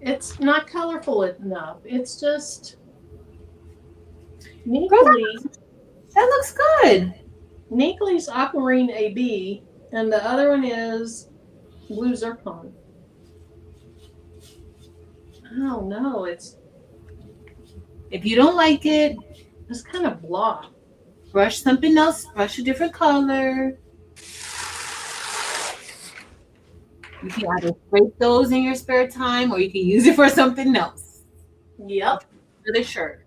It's not colorful enough. It's just Neakley. That looks good. Neakley's Aquamarine AB, and the other one is Blue Zircon. I don't know. If you don't like it, it's kind of blah. Brush something else. Brush a different color. You can either scrape those in your spare time, or you can use it for something else. Yep. For the shirt.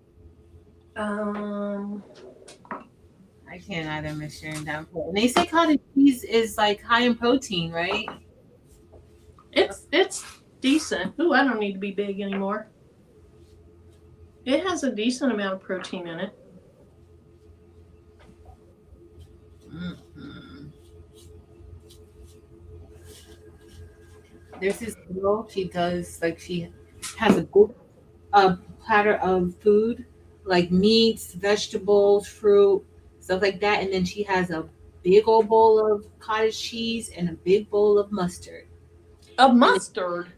I can't either, Miss Sharon Downpour. And they say cottage cheese is like high in protein, right? It's decent. Ooh, I don't need to be big anymore. It has a decent amount of protein in it. There's this girl, she has a good platter of food, like meats, vegetables, fruit, stuff like that. And then she has a big old bowl of cottage cheese and a big bowl of mustard. Of mustard?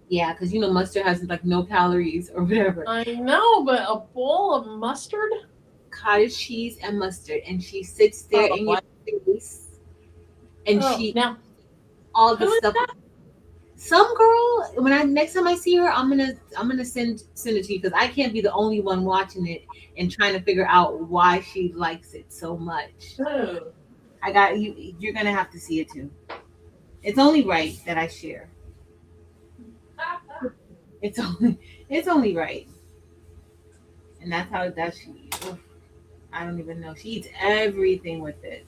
Yeah, because mustard has like no calories or whatever. I know, but a bowl of mustard? Cottage cheese and mustard. And she sits there in your face. And now all the stuff. Some girl, next time I see her, I'm gonna send it to you, because I can't be the only one watching it and trying to figure out why she likes it so much. Oh. I got you. You're gonna have to see it too. It's only right that I share. It's only right, and that's how she. I don't even know. She eats everything with it.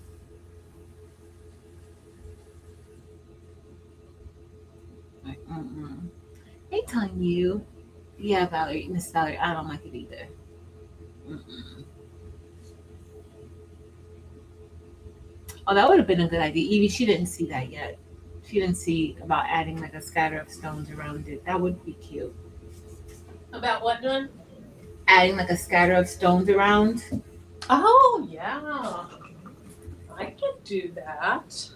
They telling you, yeah, Miss Valerie, I don't like it either. Oh, that would have been a good idea. Evie, she didn't see that yet. She didn't see about adding like a scatter of stones around it. That would be cute. About what doing? Adding like a scatter of stones around. Oh yeah, I could do that.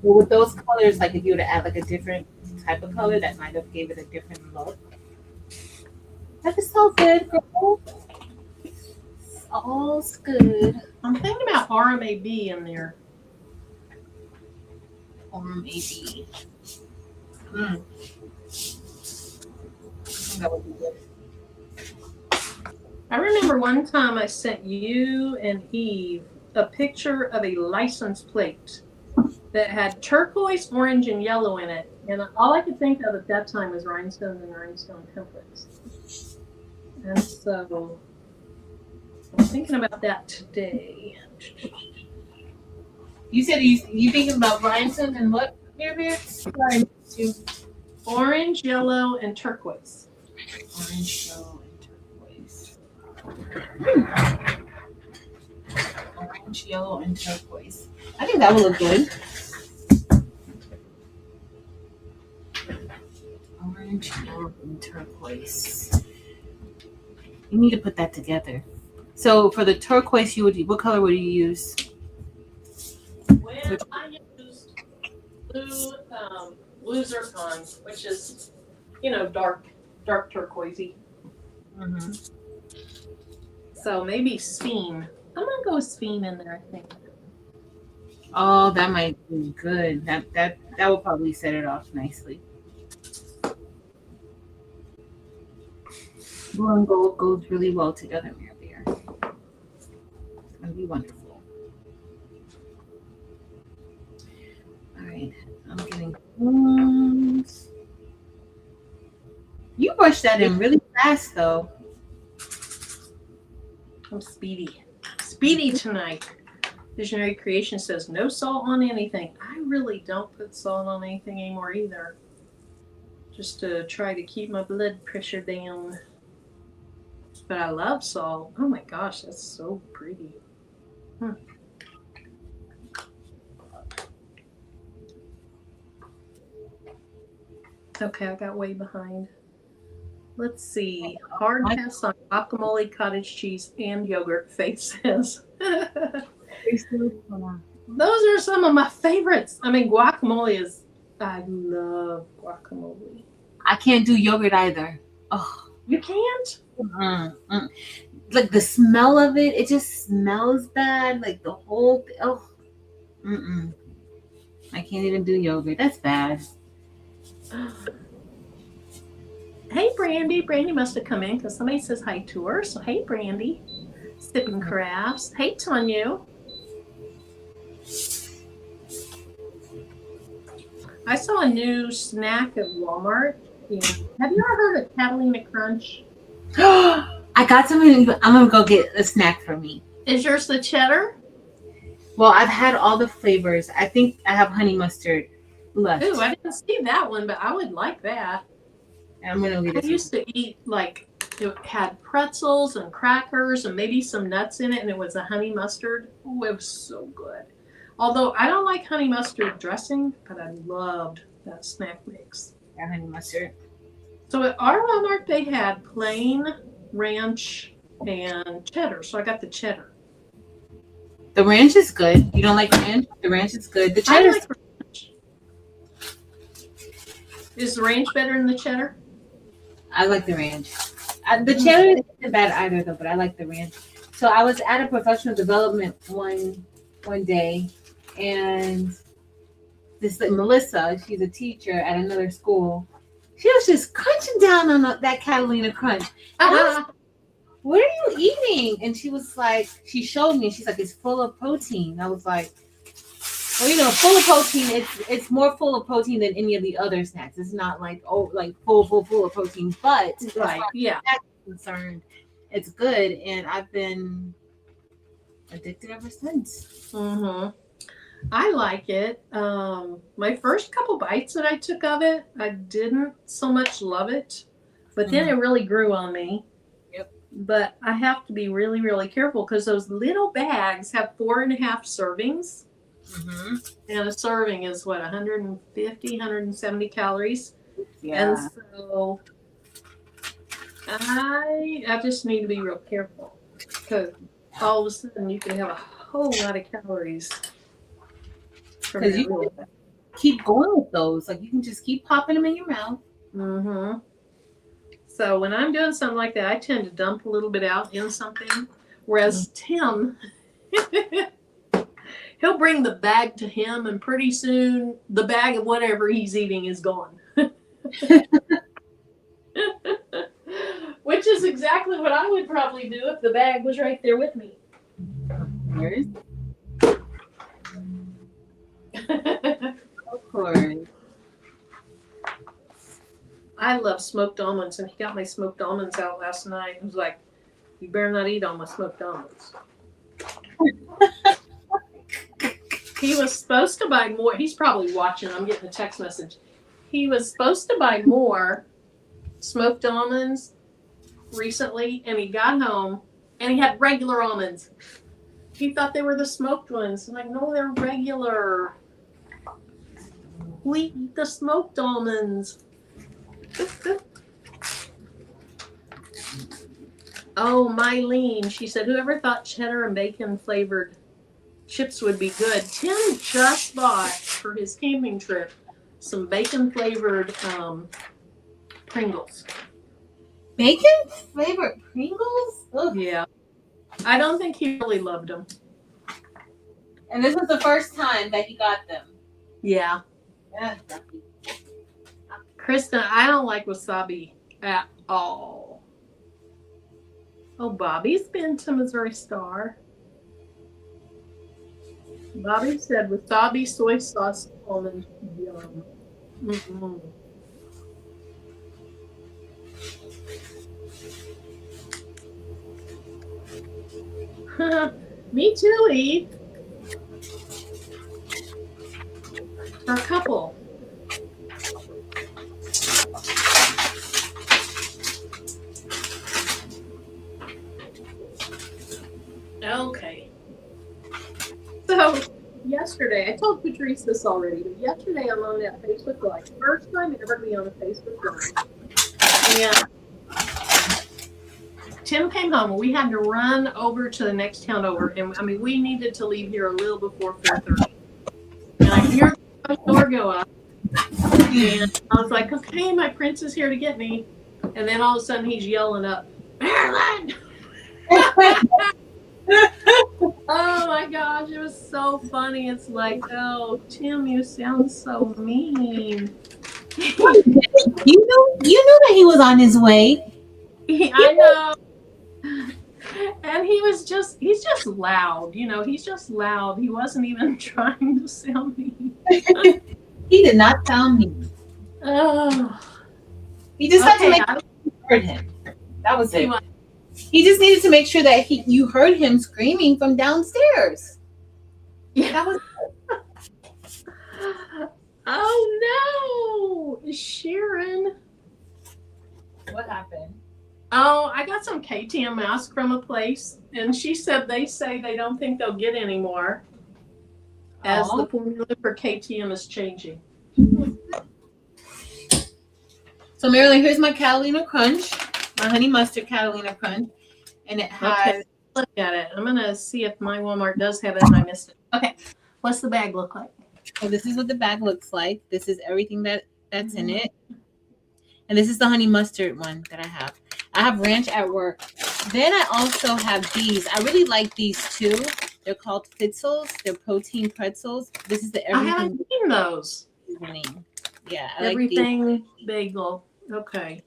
Well, with those colors, like if you were to add like a different type of color, that might have gave it a different look. That is so good, girl. All's good. I'm thinking about RMAB in there. Or maybe. Mm. That would be good. I remember one time I sent you and Eve a picture of a license plate that had turquoise, orange, and yellow in it. And all I could think of at that time was rhinestones and rhinestone templates. And so I'm thinking about that today. You said you thinking about rhinestones and what? Sorry, Orange, yellow, and turquoise. orange, yellow, and turquoise. Orange, yellow, and turquoise. I think that would look good. Orange, yellow, and turquoise. You need to put that together. So for the turquoise, what color would you use? Well, I used blue zircon, which is, dark turquoisey. Mm-hmm. So maybe Sphene. I'm gonna go with Sphene in there, I think. Oh, that might be good. That will probably set it off nicely. Blue and gold goes really well together, Mary Bear. It's gonna be wonderful. All right, I'm getting spoons. You brushed that in really fast, though. I'm speedy. Speedy tonight. Visionary Creation says no salt on anything. I really don't put salt on anything anymore either. Just to try to keep my blood pressure down. But I love salt. Oh my gosh, that's so pretty. Okay, I got way behind. Let's see. Hard pass on guacamole, cottage cheese, and yogurt, Faith says. Those are some of my favorites. I mean, guacamole is, I love guacamole. I can't do yogurt either. Oh, You can't? Like the smell of it, it just smells bad. Like the whole thing. Oh, I can't even do yogurt. That's bad. Hey, Brandy. Brandy must have come in because somebody says hi to her. So, hey, Brandy. Sipping Crafts. Hey, Tanya. I saw a new snack at Walmart. Have you ever heard of Catalina Crunch? I got something. I'm going to go get a snack for me. Is yours the cheddar? Well, I've had all the flavors. I think I have honey mustard left. Ooh, I didn't see that one, but I would like that. I'm going to leave it. I used to eat, it had pretzels and crackers and maybe some nuts in it, and it was a honey mustard. Oh, it was so good. Although I don't like honey mustard dressing, but I loved that snack mix. Yeah, honey mustard. So at our Walmart, they had plain, ranch, and cheddar. So I got the cheddar. The ranch is good. You don't like ranch? The ranch is good. The cheddar like ranch. Is the ranch better than the cheddar? I like the ranch. The cheddar isn't bad either, though, but I like the ranch. So I was at a professional development one day, and this Melissa, she's a teacher at another school. She was just crunching down on that Catalina Crunch. And I was like, what are you eating? And she was like, she showed me, she's like, it's full of protein. I was like, well, full of protein, it's more full of protein than any of the other snacks. It's not like, full of protein, but right, yeah. As concerned, it's good, and I've been addicted ever since. Mm-hmm. I like it. My first couple bites that I took of it, I didn't so much love it, but then it really grew on me. Yep. But I have to be really, really careful because those little bags have 4.5 servings. Mm-hmm. And a serving is what, 150, 170 calories. Yeah. And so I just need to be real careful because all of a sudden you can have a whole lot of calories from Because that you little. can keep going with those. Like you can just keep popping them in your mouth. Mm-hmm. So when I'm doing something like that, I tend to dump a little bit out in something. Whereas Tim, he'll bring the bag to him, and pretty soon the bag of whatever he's eating is gone. Which is exactly what I would probably do if the bag was right there with me. Where is it? Of course. I love smoked almonds, and he got my smoked almonds out last night. He was like, "You better not eat all my smoked almonds." He was supposed to buy more. He's probably watching. I'm getting a text message. He was supposed to buy more smoked almonds recently, and he got home and he had regular almonds. He thought they were the smoked ones. I'm like, no, they're regular. We eat the smoked almonds. Oh, Mylene, she said, whoever thought cheddar and bacon flavored chips would be good. Tim just bought for his camping trip some bacon flavored Pringles. Bacon flavored Pringles? Ugh. Yeah. I don't think he really loved them. And this was the first time that he got them. Yeah. Yeah. Kristen, I don't like wasabi at all. Oh, Bobby's been to Missouri Star. Bobby said wasabi, soy sauce, almond, yum. Mm-mm. Me too, Eve. For a couple. Okay. So yesterday, I told Patrice this already, but yesterday I'm on that Facebook Live. First time ever to be on a Facebook Live. And Tim came home. We had to run over to the next town over. And I mean, we needed to leave here a little before 4:30. And I hear the door go up. And I was like, okay, my prince is here to get me. And then all of a sudden he's yelling up, Marilyn! Oh my gosh, it was so funny. It's like, oh, Tim, you sound so mean. You knew that he was on his way. I know. And he's just loud, he's just loud. He wasn't even trying to sound mean. He did not sound mean. Oh. He just had to make sure you heard him. That was it. He just needed to make sure that you heard him screaming from downstairs. Yeah. That was it. Oh no, Sharon. What happened? Oh, I got some KTM masks from a place, and she said they say they don't think they'll get any more as the formula for KTM is changing. So, Marilyn, here's my Catalina Crunch, my honey mustard Catalina Crunch, and it has. Okay, look at it. I'm gonna see if my Walmart does have it and I missed it. Okay, what's the bag look like? So this is what the bag looks like. This is everything that's in it, and this is the honey mustard one that I have. I have ranch at work. Then I also have these. I really like these too. They're called Fitzels. They're protein pretzels. This is the everything. I haven't seen those. Yeah, I everything like these. bagel. Okay.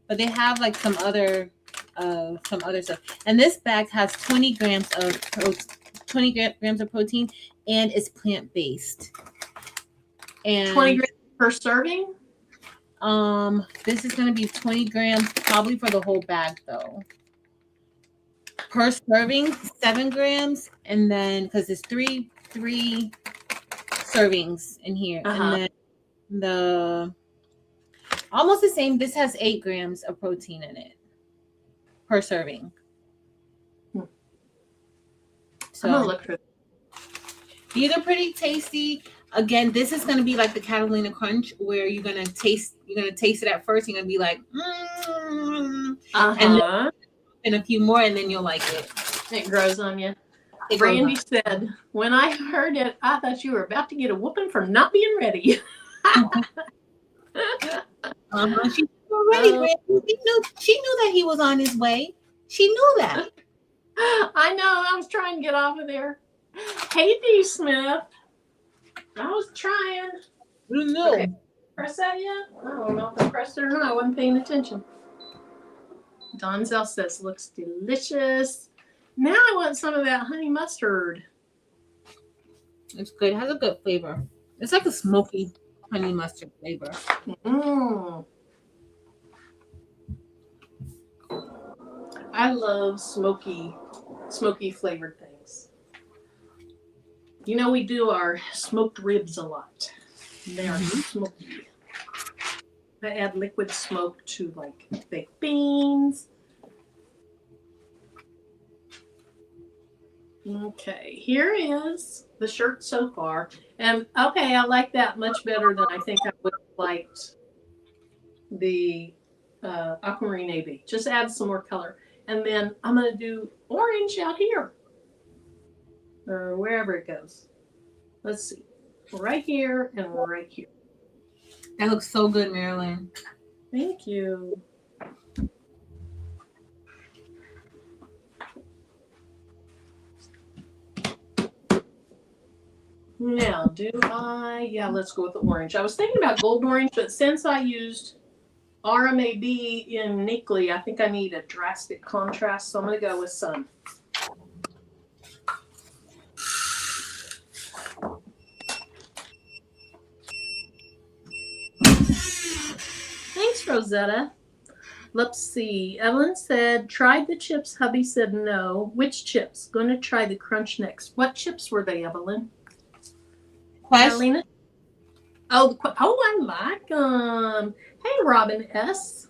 But they have like some other stuff. And this bag has 20 grams of protein, and it's plant based. And 20 grams per serving. This is going to be 20 grams probably for the whole bag though. Per serving, 7 grams, and then because it's three servings in here, and then the almost the same. This has 8 grams of protein in it per serving. So I'm gonna look for. These are pretty tasty. Again, this is gonna be like the Catalina Crunch, where you're gonna taste it at first. You're gonna be like, and Uh-huh. then a few more, and then you'll like it. It grows on you. It goes Brandy on. said, when I heard it, I thought you were about to get a whooping for not being ready. She's already ready. She knew that he was on his way. She knew that. I know. I was trying to get off of there. Hey, D. Smith. I was trying. You knew. Okay. Press that yet? I don't know if I pressed it or not. I wasn't paying attention. Donzel says, looks delicious. Now I want some of that honey mustard. It's good. It has a good flavor. It's like a smoky honey mustard flavor. Mm. I love smoky flavored things. You know, we do our smoked ribs a lot. They are smoky. I add liquid smoke to like baked beans. Okay, here is the shirt so far. And okay, I like that much better than I think I would have liked the aquamarine navy. Just add some more color. And then I'm going to do orange out here. Or wherever it goes. Let's see. Right here and right here. That looks so good, Marilyn. Thank you. Now, yeah, let's go with the orange. I was thinking about gold orange, but since I used RMAB in Nickley, I think I need a drastic contrast, so I'm going to go with sun. Thanks, Rosetta. Let's see. Evelyn said, tried the chips. Hubby said no. Which chips? Going to try the crunch next. What chips were they, Evelyn? Carolina? Oh, I like them. Hey, Robin S.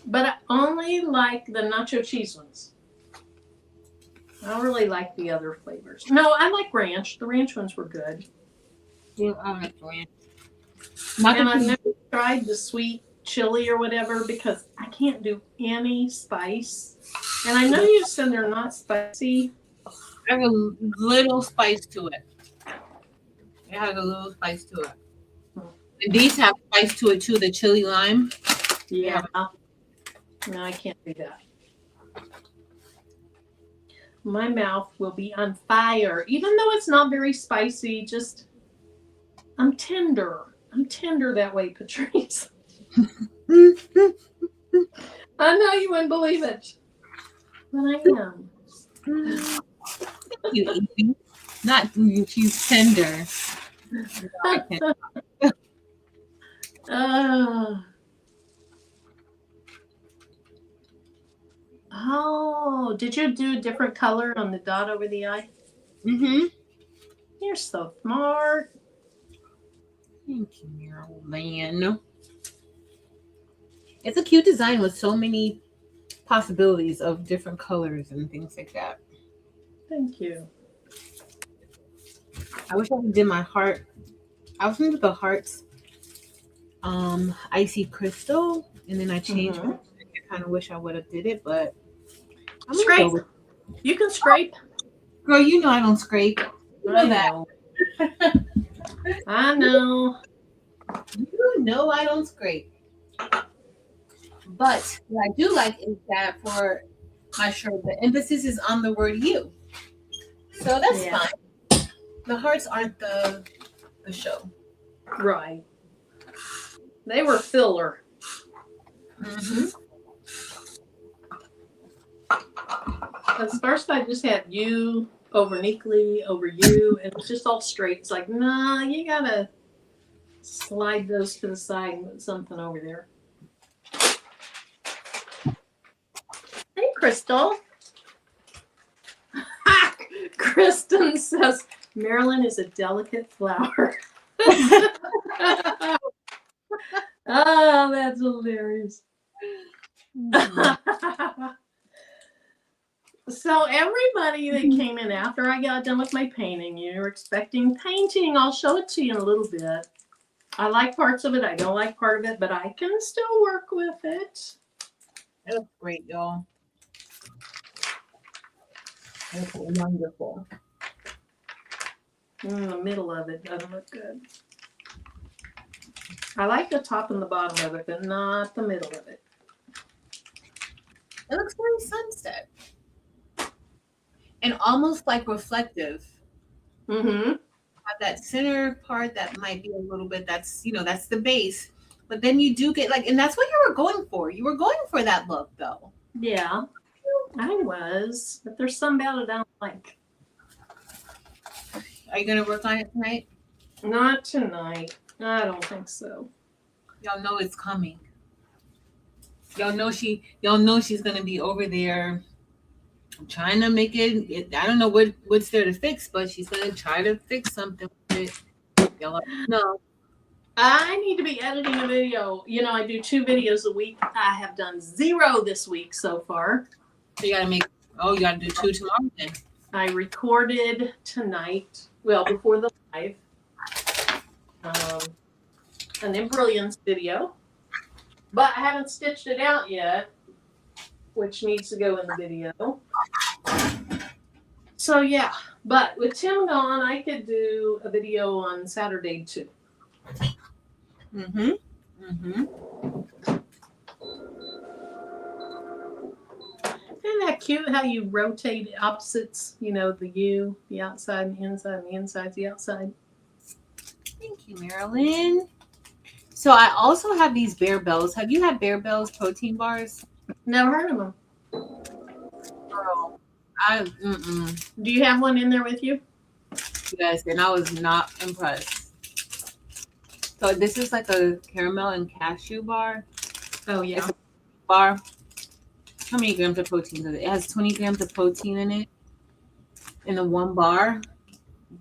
But I only like the nacho cheese ones. I don't really like the other flavors. No, I like ranch. The ranch ones were good. Yeah, I like ranch. And I've never tried the sweet chili or whatever because I can't do any spice. And I know you said they're not spicy. I have a little spice to it. It has a little spice to it. And these have spice to it too, the chili lime. Yeah. No, I can't do that. My mouth will be on fire. Even though it's not very spicy, just I'm tender. I'm tender that way, Patrice. I know you wouldn't believe it. But I am. You eat. Not she's tender. Oh, did you do a different color on the dot over the eye? Mm-hmm. You're so smart. Thank you, Marilyn. It's a cute design with so many possibilities of different colors and things like that. Thank you. I wish I did my heart. I was into the hearts icy crystal, and then I changed it. I kind of wish I would have did it, but I'm scrape. You can scrape. Girl, you know I don't scrape. You know that. I know. You know I don't scrape. But what I do like is that for my shirt, the emphasis is on the word you. So that's fine. The hearts aren't the show. Right. They were filler. Mm-hmm. Because first I just had you over Nickley, over you, and it's just all straight. It's like, nah, you gotta slide those to the side and put something over there. Hey, Crystal. Kristen says, Marilyn is a delicate flower. Oh, that's hilarious. So everybody that came in after I got done with my painting, you're expecting painting. I'll show it to you in a little bit. I like parts of it. I don't like part of it, but I can still work with it. It looks great, y'all. It looks wonderful. In the middle of it doesn't look good. I like the top and the bottom of it, but not the middle of it. It looks very sunset. And almost like reflective. Mm-hmm. Have that center part that might be a little bit, that's, you know, that's the base. But then you do get like, and that's what you were going for. You were going for that look though. Yeah, I was. But there's some about it I don't like. Are you going to work on it tonight? Not tonight. I don't think so. Y'all know it's coming. Y'all know she's going to be over there trying to make it. I don't know what's there to fix, but she's going to try to fix something with it. Y'all know. I need to be editing a video. You know, I do 2 videos a week. I have done 0 this week so far. So you got to do 2 tomorrow then. I recorded tonight, well, before the live, an Embrilliance video, but I haven't stitched it out yet, which needs to go in the video. So yeah, but with Tim gone, I could do a video on Saturday too. Mm-hmm. Mm-hmm. Isn't that cute how you rotate opposites? You know, the U, the outside and the inside, and the inside's the outside. Thank you, Marilyn. So I also have these Bear Bells. Have you had Bear Bells protein bars? Never heard of them. Girl, Do you have one in there with you? Yes, and I was not impressed. So this is like a caramel and cashew bar. Oh yeah. It's a bar. How many grams of protein is it? It has 20 grams of protein in it, in the one bar,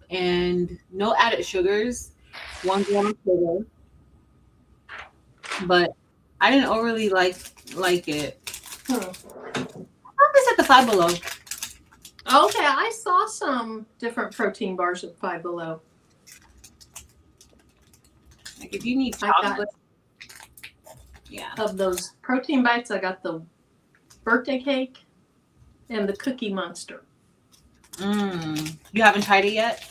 and no added sugars. 1 gram of sugar. But I didn't overly like it. I found this at the Five Below. Okay, I saw some different protein bars at Five Below. Like if you need I chocolate, yeah. Of those protein bites, I got the birthday cake and the Cookie Monster. You haven't tried it yet?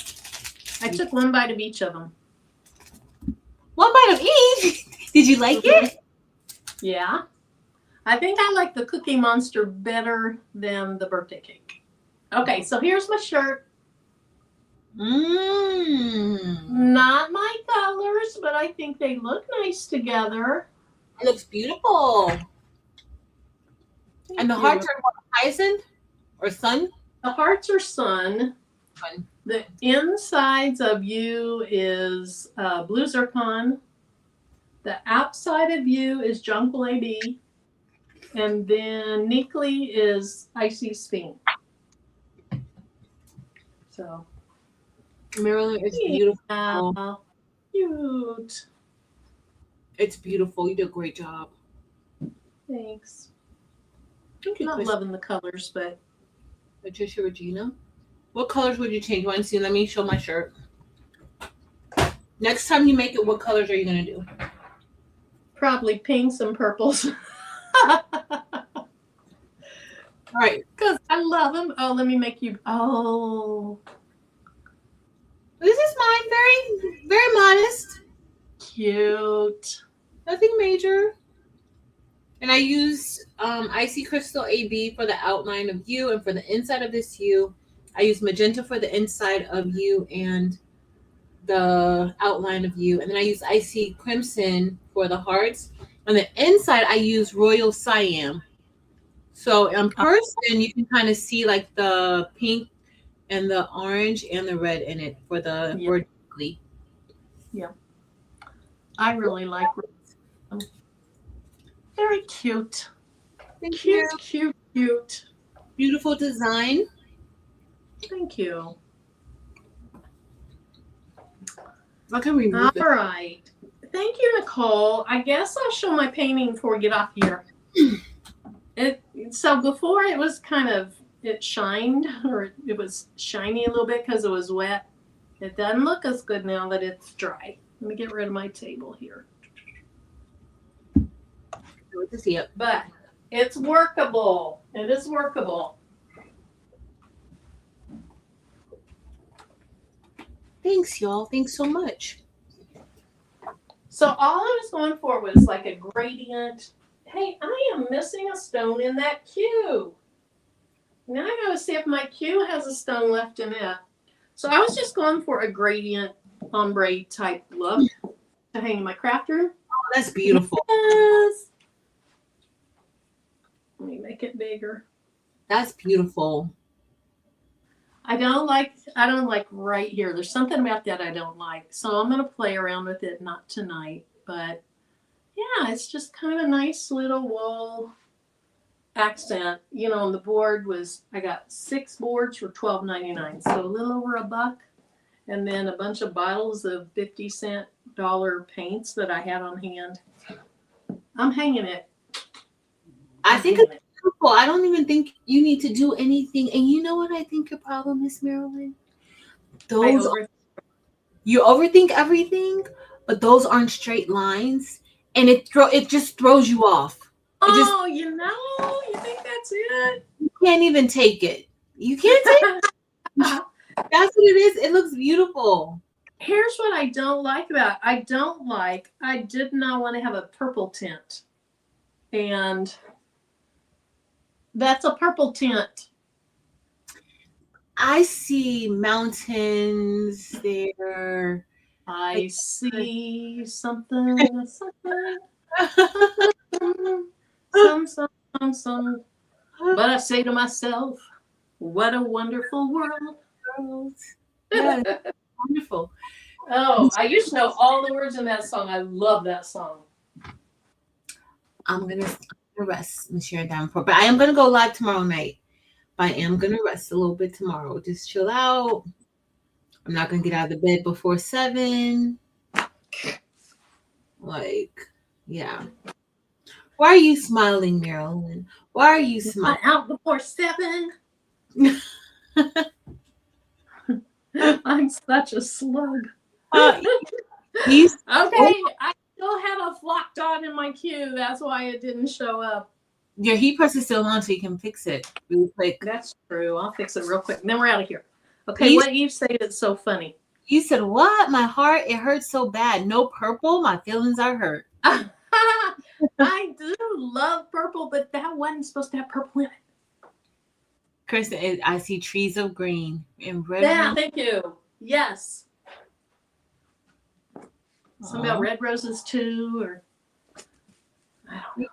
I took 1 bite of each of them. 1 bite of each? Did you like it? Yeah. I think I like the Cookie Monster better than the birthday cake. Okay, so here's my shirt. Not my colors, but I think they look nice together. It looks beautiful. And the hearts are what, hyacinth or sun? The hearts are sun. Fun. The insides of you is blue zircon. The outside of you is jonquil AB. And then Nickly is icy sphinx. So. Marilyn, it's beautiful. Cute. It's beautiful. You did a great job. Thanks. Thank you, Not Chris. loving the colors, but. Patricia Regina. What colors would you change? Want to see? Let me show my shirt. Next time you make it, what colors are you going to do? Probably pinks and purples. All right. Because I love them. Oh, let me make you. Oh. This is mine. Very, very modest. Cute. Nothing major. And I used Icy Crystal AB for the outline of you, and for the inside of this U, I used magenta for the inside of you and the outline of you. And then I used Icy Crimson for the hearts. On the inside, I used Royal Siam. So in person, you can kind of see like the pink and the orange and the red in it for the vertically. Yeah. I really like them. Very cute. Thank Cute, you. cute, cute. Beautiful design. Thank you. I can remove All right. Thank you, Nicole. I guess I'll show my painting before we get off here. So before it was kind of, it shined, or it was shiny a little bit because it was wet. It doesn't look as good now that it's dry. Let me get rid of my table here. Good to see it. But it's workable. It is workable. Thanks, y'all. Thanks so much. So all I was going for was like a gradient. Hey, I am missing a stone in that cue. Now I gotta see if my cue has a stone left in it. So I was just going for a gradient ombre type look to hang in my craft room. Oh, that's beautiful. Yes. Let me make it bigger. That's beautiful. I don't like right here. There's something about that I don't like. So I'm gonna play around with it, not tonight, but yeah, it's just kind of a nice little wall accent. You know, on the board I got 6 boards for $12.99, so a little over $1, and then a bunch of bottles of 50-cent paints that I had on hand. I'm hanging it. I think it's beautiful. I don't even think you need to do anything. And you know what I think your problem is, Marilyn? You overthink everything, but those aren't straight lines, and it just throws you off. Oh, you think that's it? You can't even take it. You can't take it. That's what it is. It looks beautiful. Here's what I don't like about it. I did not want to have a purple tint. And that's a purple tint. I see mountains there. I see something. Some. But I say to myself, what a wonderful world. Yeah, wonderful. Oh, I used to know all the words in that song. I love that song. I'm gonna rest and share down for, but I am gonna go live tomorrow night. But I am gonna rest a little bit tomorrow. Just chill out. I'm not gonna get out of the bed before 7. Yeah. Why are you smiling, Marilyn? Why are you smiling? Out before 7. I'm such a slug. Okay, I still had a flock dot in my queue. That's why it didn't show up. Your heat press is still on, so you can fix it really quick. That's true. I'll fix it real quick. And then we're out of here. Okay, what you say is so funny. You said, what? My heart, it hurts so bad. No purple, my feelings are hurt. I do love purple, but that wasn't supposed to have purple in it. Kristen, I see trees of green and red. Yeah, thank you. Yes. Something about red roses too, or I don't know.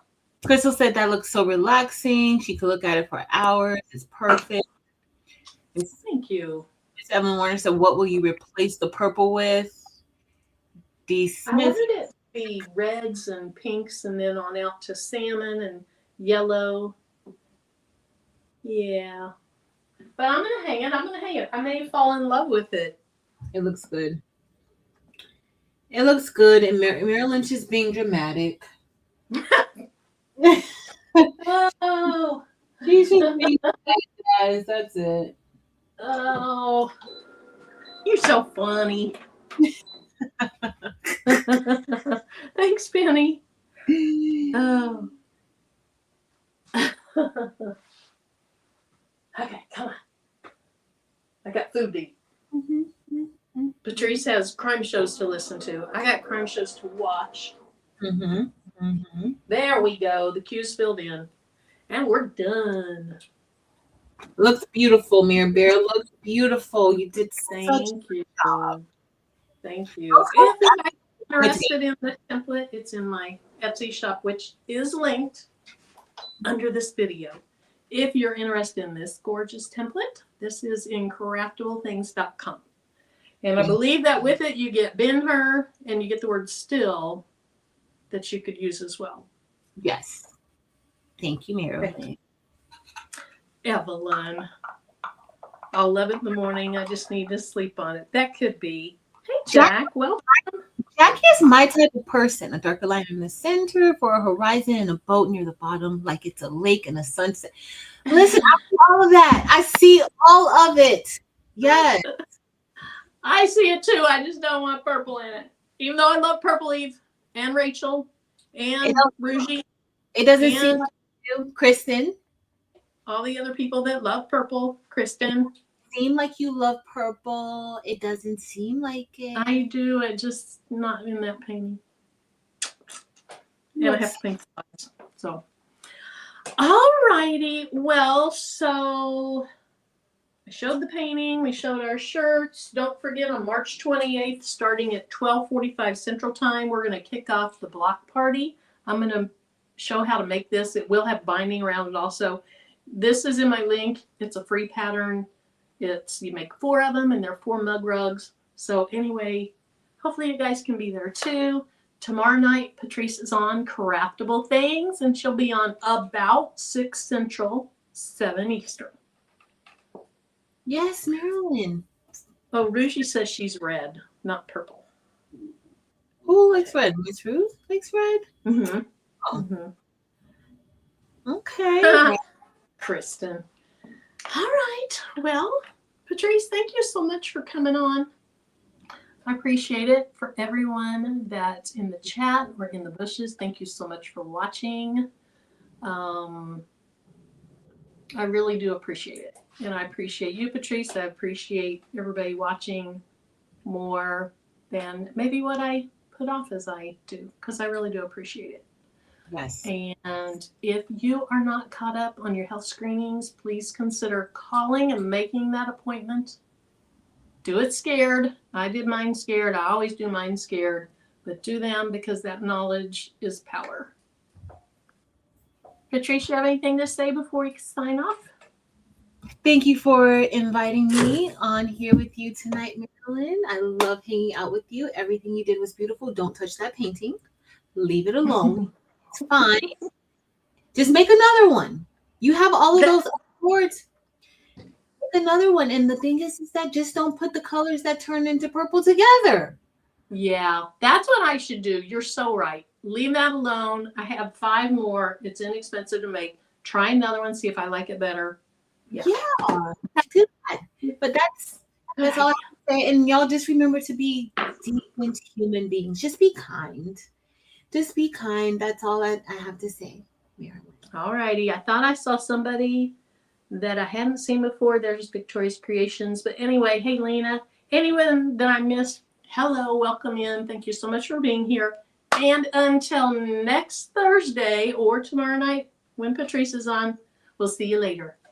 Crystal said that looks so relaxing. She could look at it for hours. It's perfect. Thank you. Evan Warner said, what will you replace the purple with? D. Smith. I wanted it to be reds and pinks and then on out to salmon and yellow. Yeah. But I'm going to hang it. I may fall in love with it. It looks good. It looks good. And Marilyn's just being dramatic. Oh. She's just being dramatic, guys. That's it. Oh. You're so funny. Thanks, Penny. Oh. Okay, come on. I got food to eat. Mm-hmm. Patrice has crime shows to listen to. I got crime shows to watch. Mm-hmm. Mm-hmm. There we go. The cue's filled in. And we're done. Looks beautiful, Mirror Bear. Looks beautiful. You did Thank you. Thank you. If you're interested in the template, it's in my Etsy shop, which is linked under this video. If you're interested in this gorgeous template, this is in craftableThings.com. And I believe that with it, you get bend her and you get the word still that you could use as well. Yes. Thank you, Marilyn. Evelyn. I'll love it in the morning. I just need to sleep on it. That could be. Hey, Jack. Welcome. Jackie is my type of person. A darker line in the center for a horizon and a boat near the bottom, like it's a lake and a sunset. Listen, I see all of that. I see all of it. Yes. I see it too. I just don't want purple in it. Even though I love Purple Eve and Rachel It, and Rougie it doesn't seem and like you, Kristen. all the other people that love purple, Kristen. Seem like you love purple. It doesn't seem like it. I do. It just not in that painting. And I have to paint sides. So, alrighty. Well, so I showed the painting. We showed our shirts. Don't forget on March 28th, starting at 12:45 Central Time, we're going to kick off the block party. I'm going to show how to make this. It will have binding around it also. This is in my link. It's a free pattern. You make 4 of them and they're 4 mug rugs. So anyway, hopefully you guys can be there too. Tomorrow night, Patrice is on Craftable Things and she'll be on about 6 Central, 7 Eastern. Yes, Marilyn. Oh, Rougie says she's red, not purple. Who likes red? Miss Ruth likes red? Mm-hmm. Oh. Mm-hmm. Okay. Kristen. All right. Well, Patrice, thank you so much for coming on. I appreciate it. For everyone that's in the chat or in the bushes, thank you so much for watching. I really do appreciate it. And I appreciate you, Patrice. I appreciate everybody watching more than maybe what I put off as I do, because I really do appreciate it. Yes. And if you are not caught up on your health screenings, please consider calling and making that appointment. Do it scared. I did mine scared. I always do mine scared. But do them because that knowledge is power. Patrice, you have anything to say before we sign off? Thank you for inviting me on here with you tonight, Marilyn. I love hanging out with you. Everything you did was beautiful. Don't touch that painting. Leave it alone. It's fine. Just make another one. You have all of those boards. Make another one. And the thing is that just don't put the colors that turn into purple together. Yeah, that's what I should do. You're so right. Leave that alone. I have 5 more. It's inexpensive to make. Try another one. See if I like it better. Yeah, do that. But that's all I have to say. And y'all just remember to be decent human beings. Just be kind. Just be kind. That's all I have to say, Marilyn. All righty. I thought I saw somebody that I hadn't seen before. There's Victoria's Creations. But anyway, hey, Lena. Anyone that I missed, hello, welcome in. Thank you so much for being here. And until next Thursday or tomorrow night when Patrice is on, we'll see you later.